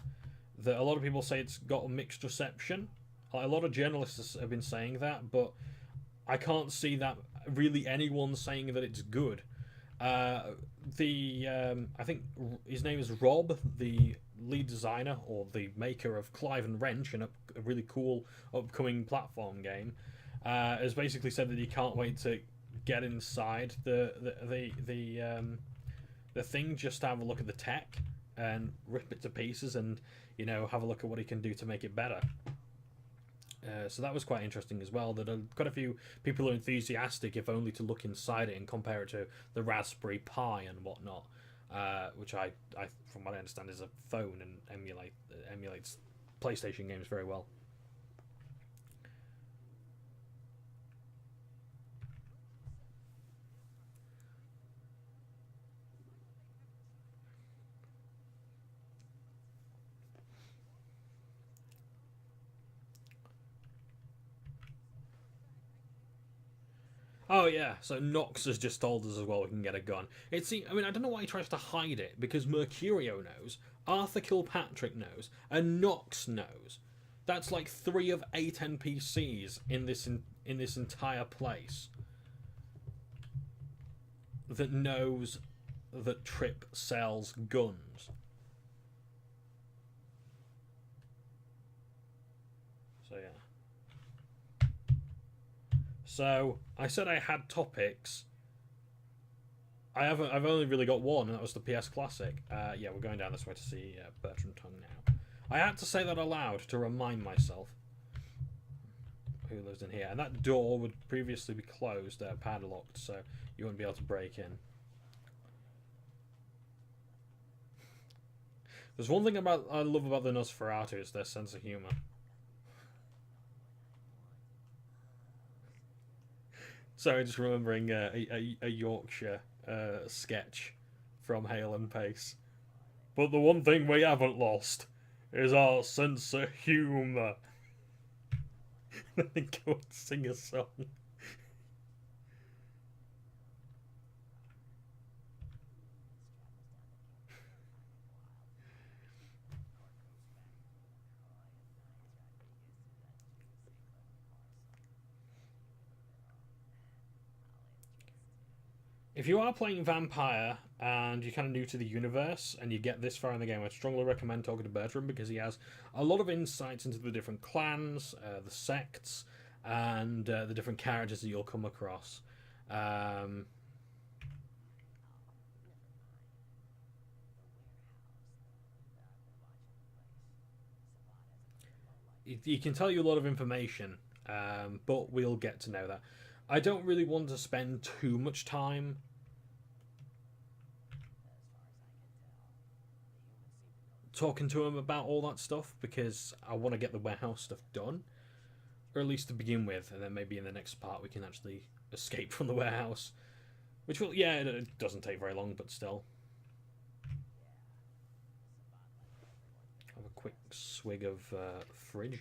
a lot of people say it's got a mixed reception. A lot of journalists have been saying that, but I can't see that really anyone saying that it's good. I think his name is Rob, the lead designer or the maker of Clive and Wrench, a really cool upcoming platform game, has basically said that he can't wait to get inside the thing, just to have a look at the tech and rip it to pieces, and have a look at what he can do to make it better. So that was quite interesting as well, that quite a few people are enthusiastic if only to look inside it and compare it to the Raspberry Pi and whatnot, which I from what I understand is a phone and emulates PlayStation games very well. Oh yeah, so Nox has just told us as well we can get a gun. I don't know why he tries to hide it, because Mercurio knows, Arthur Kilpatrick knows, and Nox knows. That's like 3 of 8 NPCs in this entire place that knows that Trip sells guns. So yeah. So I said I had topics. I've only really got one, and that was the PS Classic. Yeah, we're going down this way to see Bertram Tongue now. I had to say that aloud to remind myself who lives in here, and that door would previously be closed, padlocked, so you wouldn't be able to break in. There's one thing I love about the Nosferatu, it's their sense of humor. Sorry, just remembering a Yorkshire sketch from Hale and Pace. But the one thing we haven't lost is our sense of humour. And then go and sing a song. If you are playing Vampire and you're kind of new to the universe and you get this far in the game, I'd strongly recommend talking to Bertram because he has a lot of insights into the different clans, the sects, and the different characters that you'll come across. He can tell you a lot of information, but we'll get to know that. I don't really want to spend too much time talking to him about all that stuff because I want to get the warehouse stuff done, or at least to begin with, and then maybe in the next part we can actually escape from the warehouse, which will, yeah, it doesn't take very long, but still. Have a quick swig of fridge.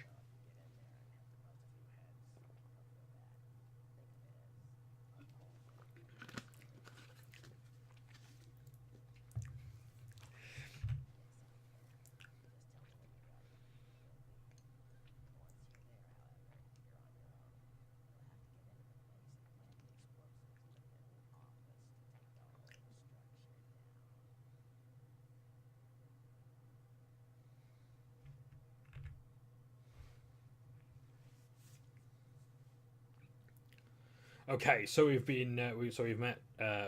Okay, so we've met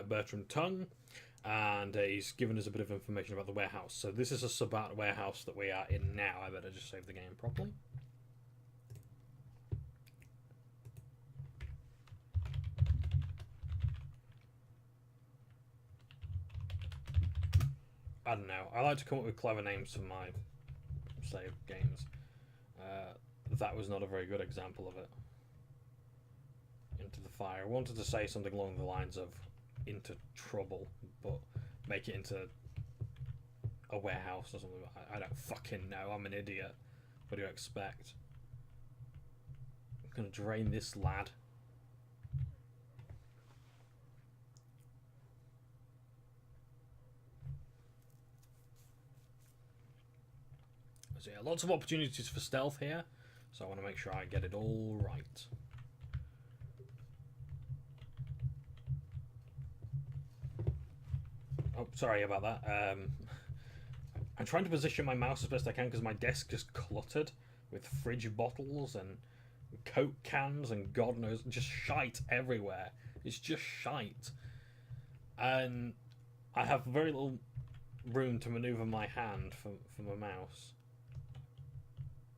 Bertram Tongue, and he's given us a bit of information about the warehouse. So this is a Sabbat warehouse that we are in now. I better just save the game properly. I don't know. I like to come up with clever names for my save games. That was not a very good example of it. Into the fire. I wanted to say something along the lines of into trouble, but make it into a warehouse or something. I don't fucking know. I'm an idiot. What do you expect? I'm gonna drain this lad. So yeah, lots of opportunities for stealth here, so I want to make sure I get it all right. Oh, sorry about that. I'm trying to position my mouse as best I can because my desk just cluttered with fridge bottles and Coke cans and God knows, just shite everywhere. It's just shite. And I have very little room to maneuver my hand for my mouse.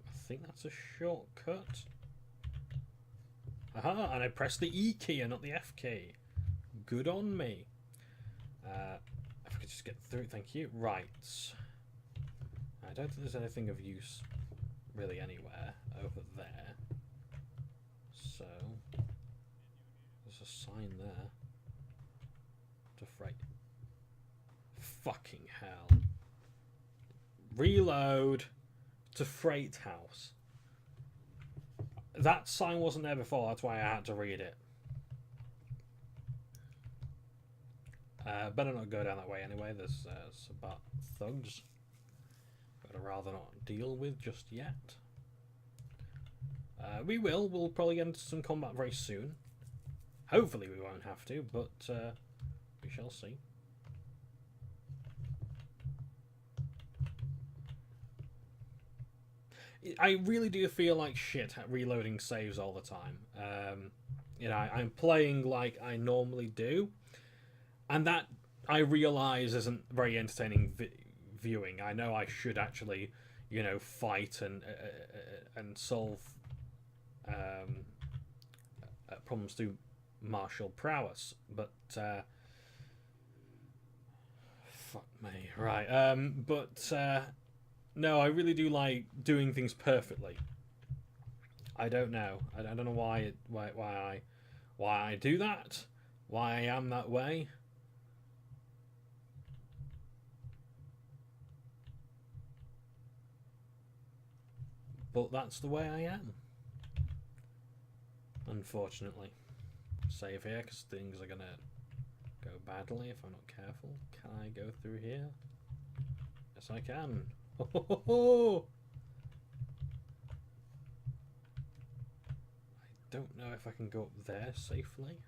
I think that's a shortcut. Aha, and I pressed the E key and not the F key. Good on me. If I could just get through, thank you. Right. I don't think there's anything of use really anywhere over there. So, there's a sign there. To freight. Fucking hell. Reload to freight house. That sign wasn't there before, that's why I had to read it. Better not go down that way anyway. There's Sabbat thugs that I'd rather not deal with just yet. We'll probably get into some combat very soon. Hopefully we won't have to, but we shall see. I really do feel like shit at reloading saves all the time. You know, I'm playing like I normally do, and that I realise isn't very entertaining viewing. I know I should actually, you know, fight and solve problems through martial prowess, but fuck me, right? No, I really do like doing things perfectly. I don't know. I don't know why I do that. Why I am that way. But that's the way I am. Unfortunately. Save here because things are gonna go badly if I'm not careful. Can I go through here? Yes, I can. I don't know if I can go up there safely.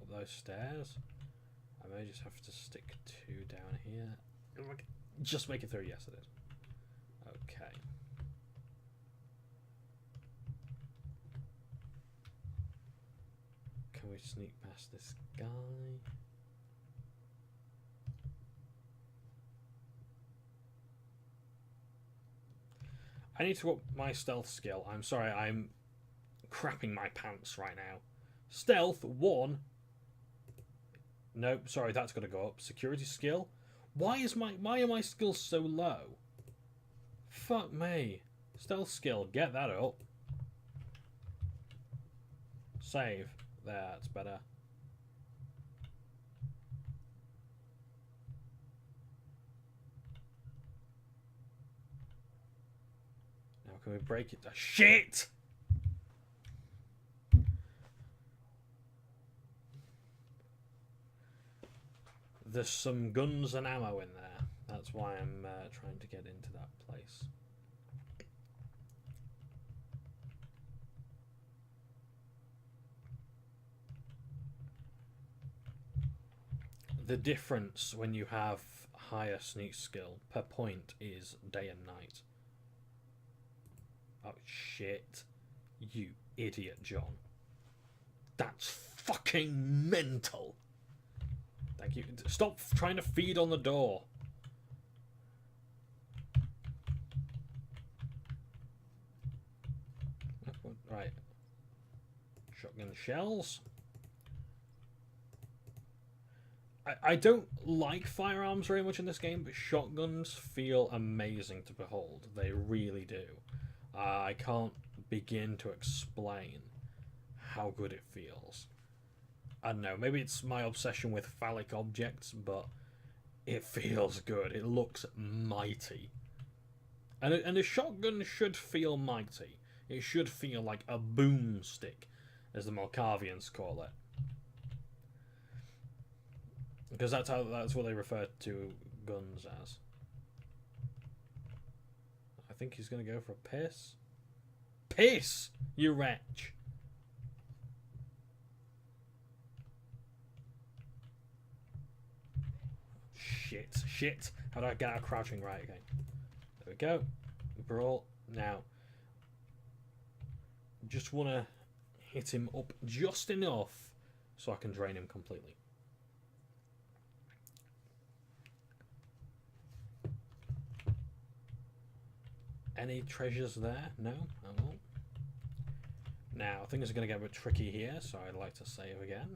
Up those stairs. I may just have to stick 2 down here. Just make it through. Yes, it is. Okay. Can we sneak past this guy? I need to up my stealth skill. I'm sorry, I'm crapping my pants right now. Stealth 1. Nope, sorry, that's got to go up. Security skill. Why are my skills so low? Fuck me. Stealth skill, get that up. Save. There, that's better. Now can we break it? Shit! There's some guns and ammo in there. That's why I'm trying to get into that place. The difference when you have higher sneak skill per point is day and night. Oh shit. You idiot, John. That's fucking mental. Thank you. Stop trying to feed on the door. Right. Shotgun shells. I don't like firearms very much in this game, but shotguns feel amazing to behold. They really do. I can't begin to explain how good it feels. I don't know, maybe it's my obsession with phallic objects, but it feels good. It looks mighty. And a shotgun should feel mighty. It should feel like a boomstick, as the Malkavians call it. Because that's what they refer to guns as. I think he's going to go for a piss. Piss, you wretch! Shit. How do I get out of crouching? Right, okay. There we go. Brawl. Now, just want to hit him up just enough so I can drain him completely. Any treasures there? No? I won't. Now, things are going to get a bit tricky here, so I'd like to save again.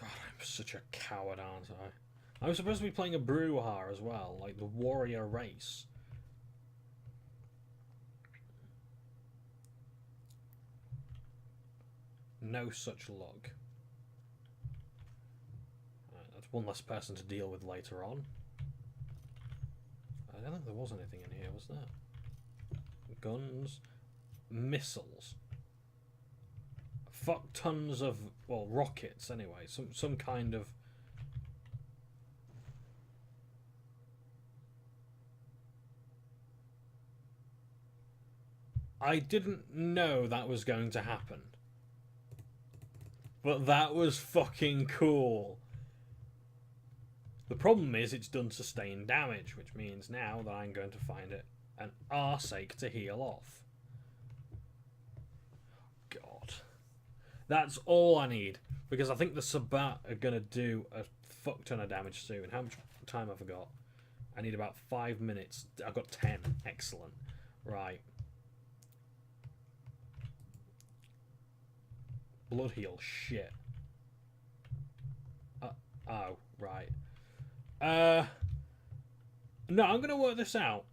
God, I'm such a coward, aren't I? I'm supposed to be playing a Bruhar as well, like the warrior race. No such luck. That's one less person to deal with later on. I don't think there was anything in here, was there? Guns. Missiles. Fuck tons of, well, rockets anyway. Some kind of... I didn't know that was going to happen. But that was fucking cool. The problem is it's done sustained damage, which means now that I'm going to find it an arseache to heal off. God. That's all I need, because I think the Sabbat are going to do a fuck ton of damage soon. How much time have I got? I need about 5 minutes. I've got 10. Excellent. Right. Blood heal. Shit. Oh, right. No, I'm gonna work this out.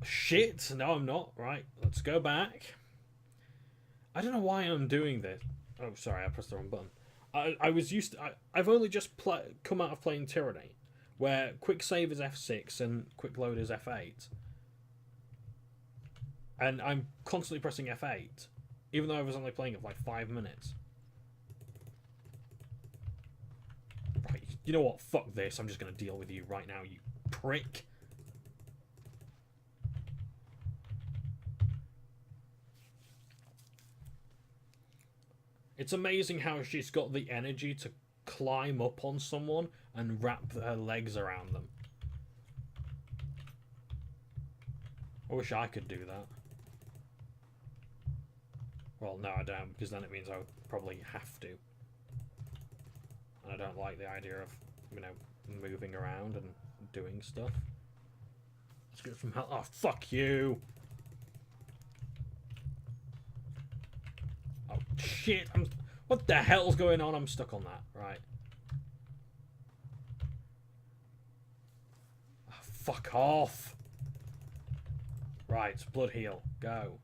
Shit! No, I'm not. Right, let's go back. I don't know why I'm doing this. Oh, sorry, I pressed the wrong button. I was used to... I've only just come out of playing Tyranny, where quick save is F6 and quick load is F8. And I'm constantly pressing F8, even though I was only playing it for like 5 minutes. Right, you know what? Fuck this. I'm just going to deal with you right now, you prick. It's amazing how she's got the energy to climb up on someone and wrap her legs around them. I wish I could do that. Well, no, I don't, because then it means I would probably have to. And I don't like the idea of, you know, moving around and doing stuff. Let's get some help. Oh, fuck you! Oh, shit! What the hell's going on? I'm stuck on that. Right. Oh, fuck off! Right, blood heal. Go.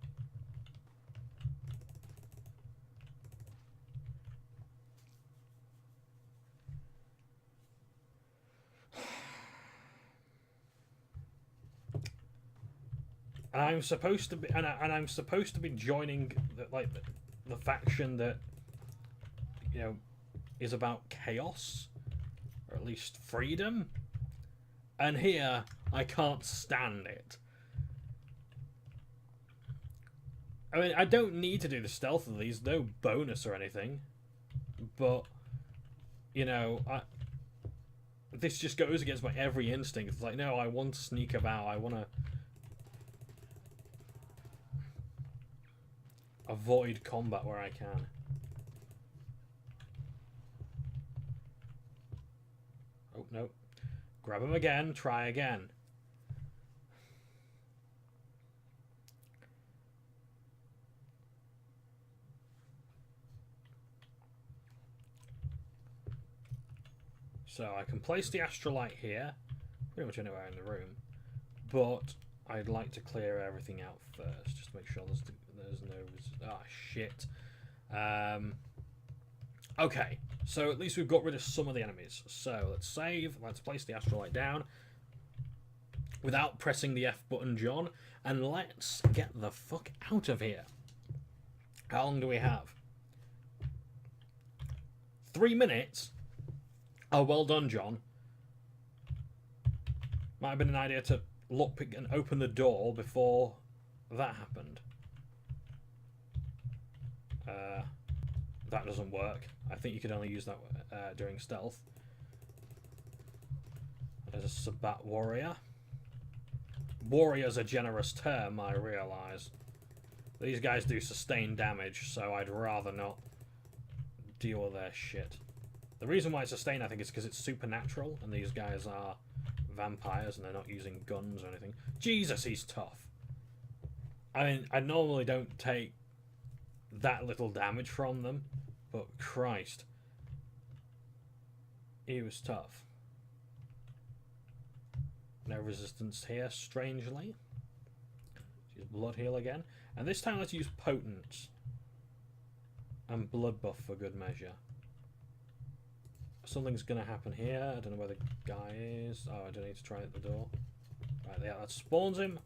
And I'm supposed to be, and I'm supposed to be joining the faction that, you know, is about chaos, or at least freedom. And here, I can't stand it. I mean, I don't need to do the stealth of these, no bonus or anything. But, you know, this just goes against my every instinct. It's like, no, I want to sneak about, I want to avoid combat where I can. Oh, no. Grab him again, try again. So I can place the astrolite here, pretty much anywhere in the room, but I'd like to clear everything out first, just to make sure there's no... Ah, shit. Okay, so at least we've got rid of some of the enemies. So let's save, let's place the astrolite down without pressing the F button, John, and let's get the fuck out of here. How long do we have? 3 minutes? Oh, well done, John. Might have been an idea to lockpick and open the door before that happened. That doesn't work. I think you could only use that during stealth. There's a Sabbat warrior. Warrior's a generous term, I realise. These guys do sustained damage, so I'd rather not deal with their shit. The reason why it's sustained, I think, is because it's supernatural, and these guys are vampires, and they're not using guns or anything. Jesus, he's tough. I mean, I normally don't take that little damage from them, but Christ, he was tough. No resistance here, strangely. Let's use blood heal again, and this time let's use potent and blood buff for good measure. Something's gonna happen here. I don't know where the guy is. Oh, I don't need to try at the door. Right, yeah, that spawns him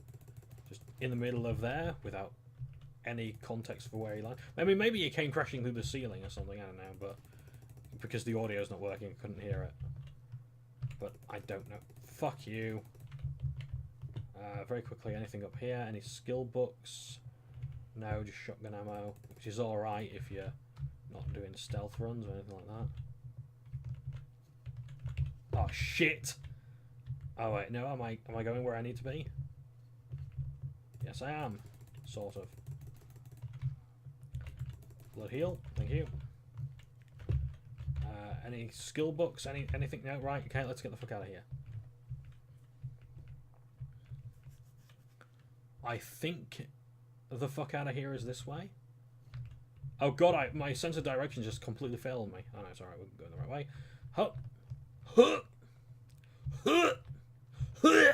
just in the middle of there without any context for where he landed. I mean, maybe he came crashing through the ceiling or something, I don't know, but because the audio's not working, I couldn't hear it. But I don't know. Fuck you. Very quickly, anything up here? Any skill books? No, just shotgun ammo, which is alright if you're not doing stealth runs or anything like that. Oh, shit! Oh, wait, no, am I going where I need to be? Yes, I am. Sort of. Blood heal, thank you. Any skill books? Anything? No, right, okay, let's get the fuck out of here. I think the fuck out of here is this way. Oh god, my sense of direction just completely failed me. Oh no, it's alright, we're going the right way. Huh. Huh. Huh. Huh.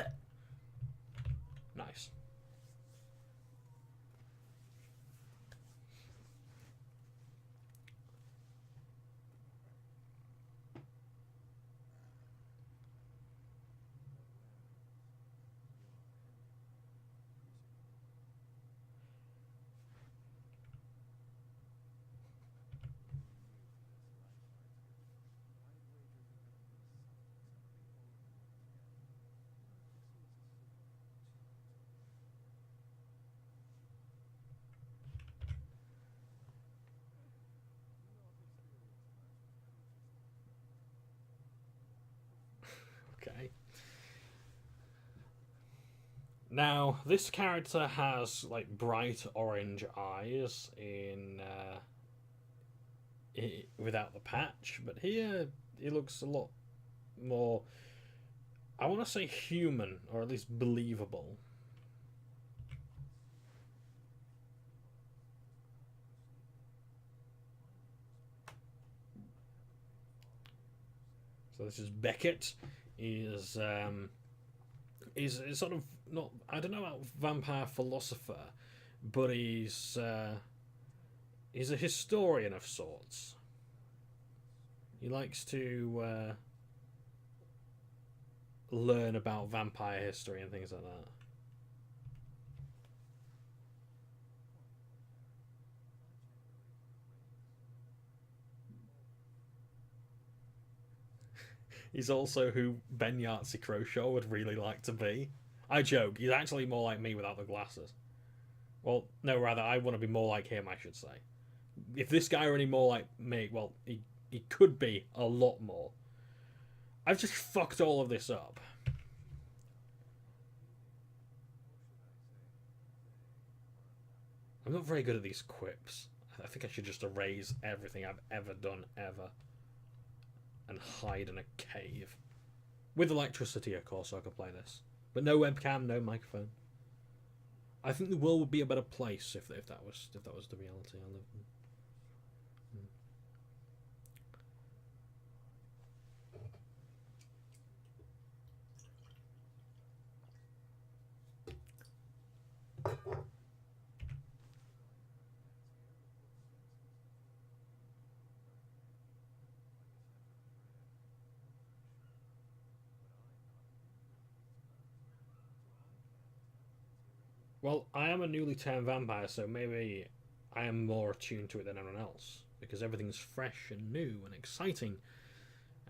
Now, this character has like bright orange eyes without the patch, but here he looks a lot more, I want to say human, or at least believable. So this is Beckett. He's sort of not, I don't know about vampire philosopher, but he's a historian of sorts. He likes to learn about vampire history and things like that. He's also who Ben Yahtzee Croshaw would really like to be. I joke, he's actually more like me without the glasses. Well, no, rather, I want to be more like him, I should say. If this guy were any more like me, well, he could be a lot more. I've just fucked all of this up. I'm not very good at these quips. I think I should just erase everything I've ever done, ever. And hide in a cave. With electricity, of course, so I could play this. But no webcam, no microphone. I think the world would be a better place if that was the reality I lived in. Well, I am a newly turned vampire, so maybe I am more attuned to it than anyone else. Because everything's fresh and new and exciting.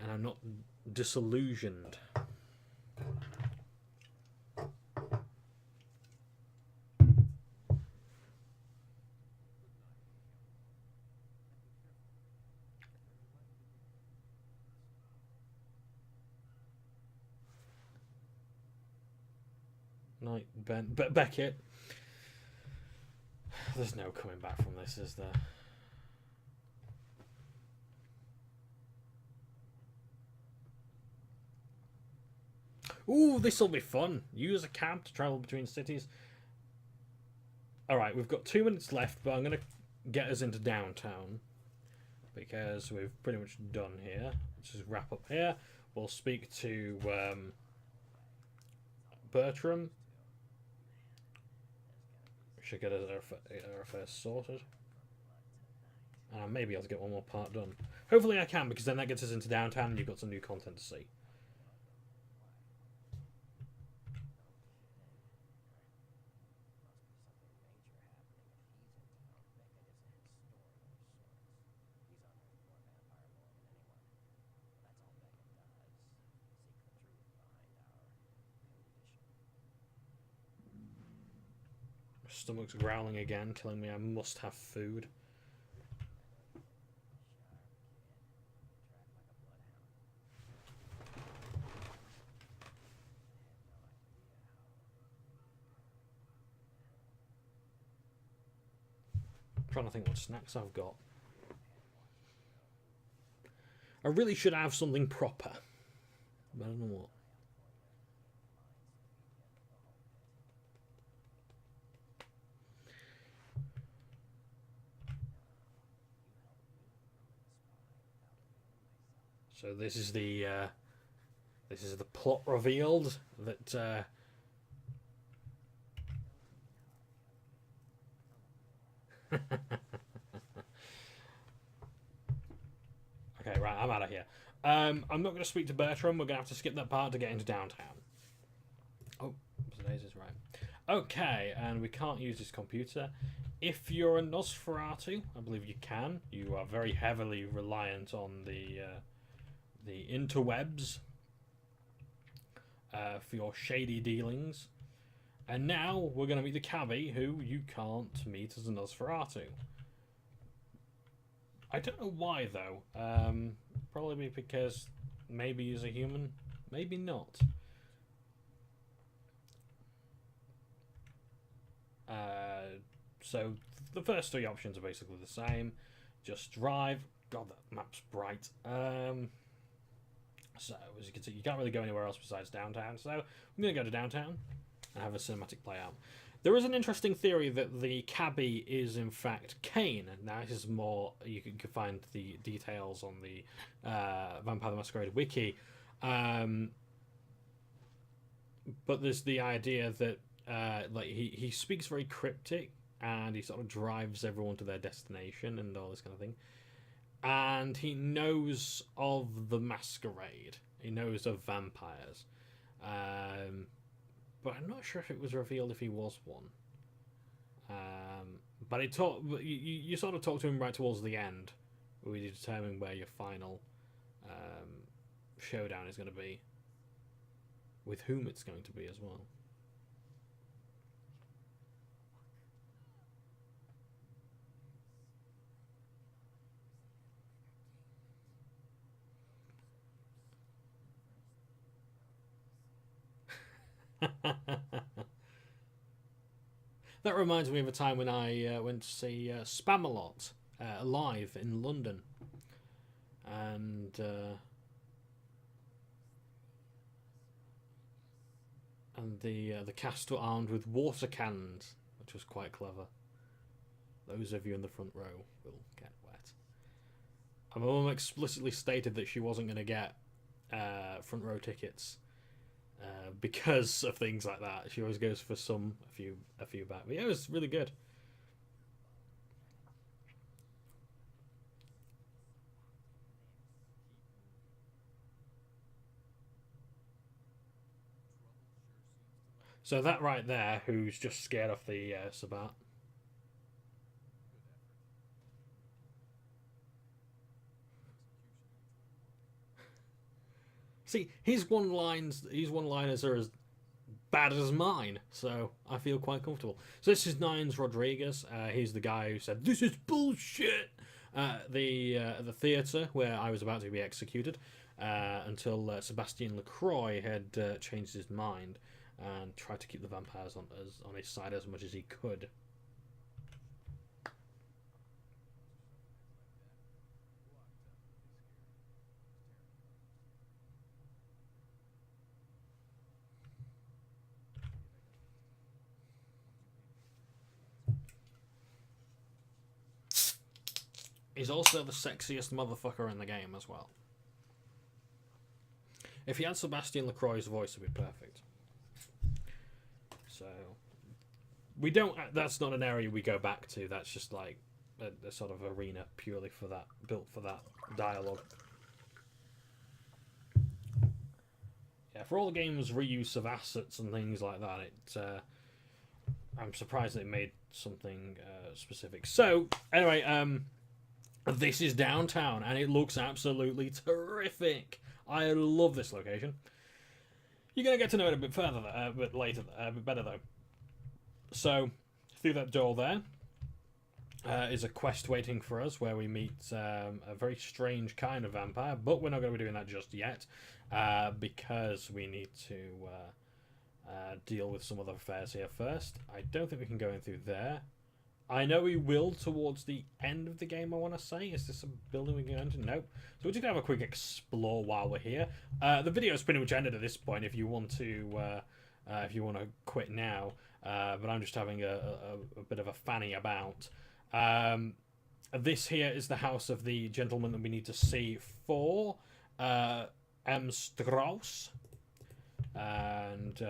And I'm not disillusioned. Night, Ben. Beckett. There's no coming back from this, is there? Ooh, this'll be fun. Use a cab to travel between cities. Alright, we've got 2 minutes left, but I'm going to get us into downtown. Because we've pretty much done here. Let's just wrap up here. We'll speak to Bertram. We should get our affairs sorted. And I may be able to get one more part done. Hopefully I can, because then that gets us into downtown and you've got some new content to see. My stomach's growling again, telling me I must have food. I'm trying to think what snacks I've got. I really should have something proper. But I don't know what. So this is the plot revealed that okay, right, I'm out of here. I'm not going to speak to Bertram. We're going to have to skip that part to get into downtown. Oh, today's is right. Okay, and we can't use this computer. If you're a Nosferatu, I believe you can. You are very heavily reliant on the interwebs for your shady dealings. And now we're going to meet the cabbie, who you can't meet as a Nosferatu. I don't know why, though. Probably because maybe he's a human, maybe not. So the first three options are basically the same. Just drive. God, that map's bright. So as you can see, you can't really go anywhere else besides downtown. So I'm going to go to downtown and have a cinematic play out. There is an interesting theory that the cabbie is in fact Kane. Now this is more, you can find the details on the Vampire the Masquerade wiki. But there's the idea that like he speaks very cryptic and he sort of drives everyone to their destination and all this kind of thing. And he knows of the Masquerade. He knows of vampires. But I'm not sure if it was revealed if he was one. But you sort of talk to him right towards the end, where you determine where your final showdown is going to be, with whom it's going to be as well. That reminds me of a time when I went to see Spamalot live in London, and the cast were armed with water cannons, which was quite clever. Those of you in the front row will get wet. And my mum explicitly stated that she wasn't going to get front row tickets because of things like that. She always goes for a few back. But yeah, it was really good. So that right there, who's just scared off the Sabat. See, his one-liners are as bad as mine, so I feel quite comfortable. So this is Nines Rodriguez. He's the guy who said, "This is bullshit," the theatre where I was about to be executed, until Sebastien Lacroix had changed his mind and tried to keep the vampires on his side as much as he could. He's also the sexiest motherfucker in the game as well. If he had Sebastien Lacroix's voice, it would be perfect. So we don't. That's not an area we go back to. That's just like a sort of arena purely for that, built for that dialogue. Yeah, for all the game's reuse of assets and things like that, I'm surprised they made something specific. So anyway, this is downtown, and it looks absolutely terrific. I love this location. You're going to get to know it a bit further, a bit later, a bit better though. So, through that door there is a quest waiting for us, where we meet a very strange kind of vampire, but we're not going to be doing that just yet, because we need to deal with some other affairs here first. I don't think we can go in through there. I know we will towards the end of the game, I want to say. Is this a building we can go into? Nope. So we're just going to have a quick explore while we're here. The video is pretty much ended at this point if you want to quit now. But I'm just having a bit of a fanny about. This here is the house of the gentleman that we need to see for M. Strauss. And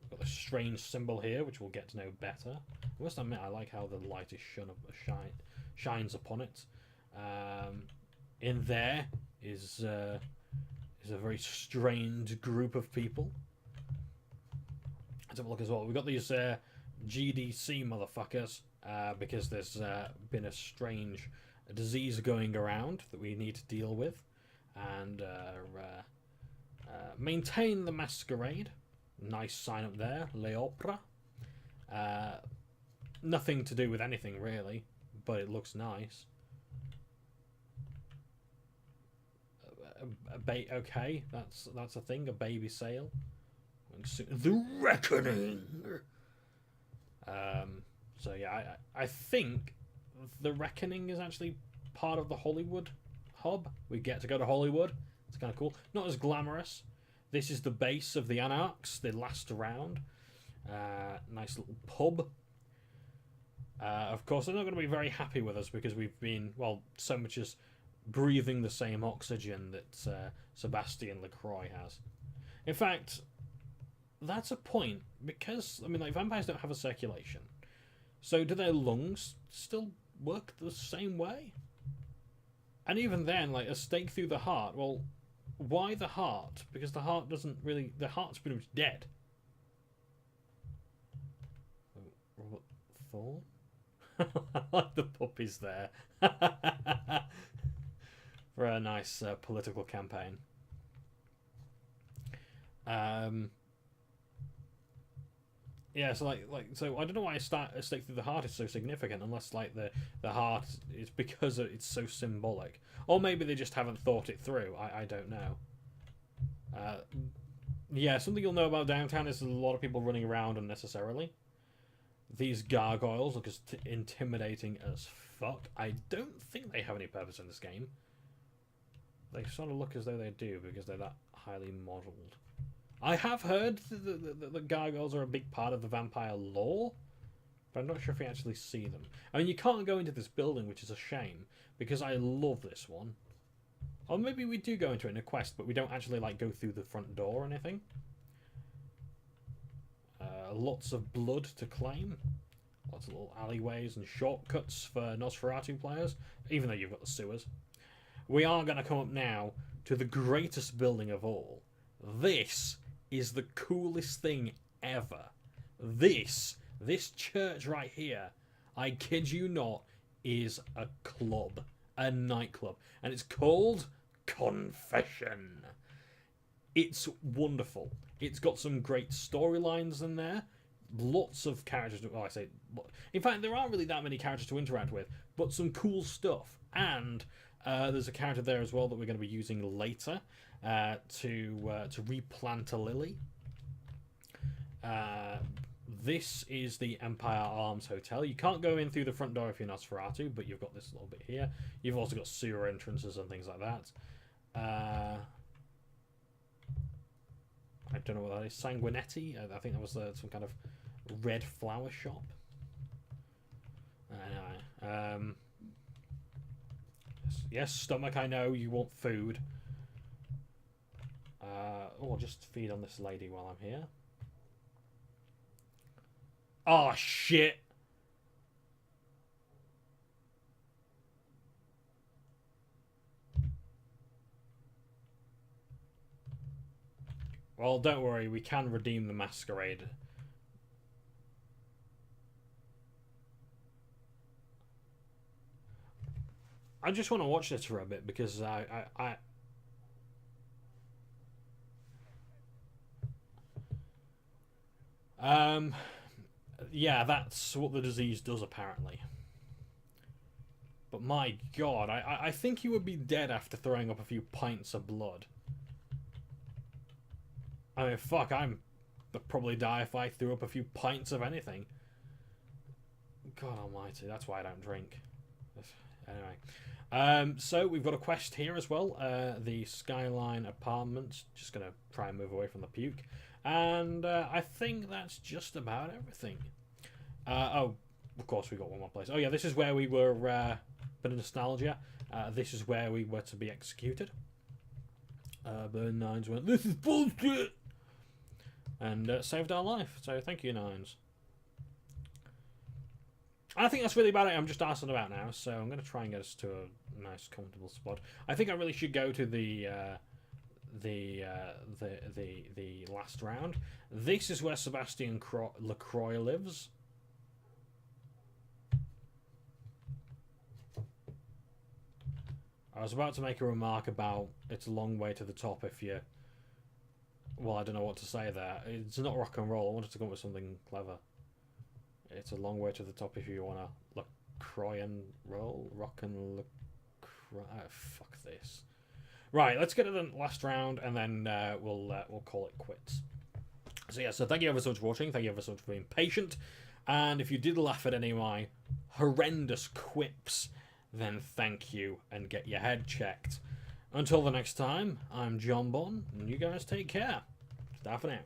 got a strange symbol here, which we'll get to know better. I must admit, I like how the light is shines upon it. In there is a very strange group of people. Let's have a look as well. We've got these GDC motherfuckers, because there's been a strange disease going around that we need to deal with, and maintain the Masquerade. Nice sign up there, L'Opera. Nothing to do with anything really, but it looks nice. Okay, that's a thing. A baby sale. The Reckoning. So yeah, I think the Reckoning is actually part of the Hollywood hub. We get to go to Hollywood. It's kind of cool. Not as glamorous. This is the base of the Anarchs. They last around. Nice little pub. Of course, they're not going to be very happy with us because we've been, well, so much as breathing the same oxygen that Sebastian LaCroix has. In fact, that's a point because, I mean, like, vampires don't have a circulation. So do their lungs still work the same way? And even then, like, a stake through the heart, well, why the heart? Because the heart doesn't really... The heart's pretty much dead. Robert Thorne? I like the puppies there. For a nice political campaign. Yeah, so so I don't know why a stake through the heart is so significant, unless like the heart is because it's so symbolic, or maybe they just haven't thought it through. I don't know. Yeah, something you'll know about downtown is a lot of people running around unnecessarily. These gargoyles look as intimidating as fuck. I don't think they have any purpose in this game. They sort of look as though they do because they're that highly modelled. I have heard that the gargoyles are a big part of the vampire lore, but I'm not sure if we actually see them. I mean, you can't go into this building, which is a shame, because I love this one. Or maybe we do go into it in a quest, but we don't actually like go through the front door or anything. Lots of blood to claim. Lots of little alleyways and shortcuts for Nosferatu players, even though you've got the sewers. We are going to come up now to the greatest building of all. This is the coolest thing ever. This church right here, I kid you not, is a club. A nightclub. And it's called Confession. It's wonderful. It's got some great storylines in there. Lots of characters. Well, I say, in fact, there aren't really that many characters to interact with, but some cool stuff. And there's a character there as well that we're going to be using later to replant a lily. This is the Empire Arms Hotel. You can't go in through the front door if you're Nosferatu, but you've got this little bit here. You've also got sewer entrances and things like that. I don't know what that is. Sanguinetti? I think that was some kind of red flower shop. Anyway. Yes, stomach, I know. You want food. I'll just feed on this lady while I'm here. Oh, shit. Well, don't worry. We can redeem the Masquerade. I just want to watch this for a bit because yeah, that's what the disease does apparently. But my god, I think he would be dead after throwing up a few pints of blood. I mean, fuck, I'd probably die if I threw up a few pints of anything. God almighty, that's why I don't drink. Anyway. So we've got a quest here as well. The Skyline Apartments. Just going to try and move away from the puke. And I think that's just about everything. Oh, of course we got one more place. Oh yeah, this is where we were, bit of nostalgia. This is where we were to be executed. Burn Nines went, this is bullshit! And saved our life. So thank you, Nines. I think that's really about it. I'm just arsing about now, so I'm going to try and get us to a nice, comfortable spot. I think I really should go to the last round. This is where Sebastian LaCroix lives. I was about to make a remark about it's a long way to the top if you... Well, I don't know what to say there. It's not rock and roll. I wanted to come up with something clever. It's a long way to the top if you want to LaCroix and roll. Rock and LaCroix. Oh, fuck this. Right, let's get to the last round and then we'll call it quits. So yeah, so thank you ever so much for watching. Thank you ever so much for being patient. And if you did laugh at any of my horrendous quips, then thank you and get your head checked. Until the next time, I'm Johnbonne, and you guys take care. Ta for now.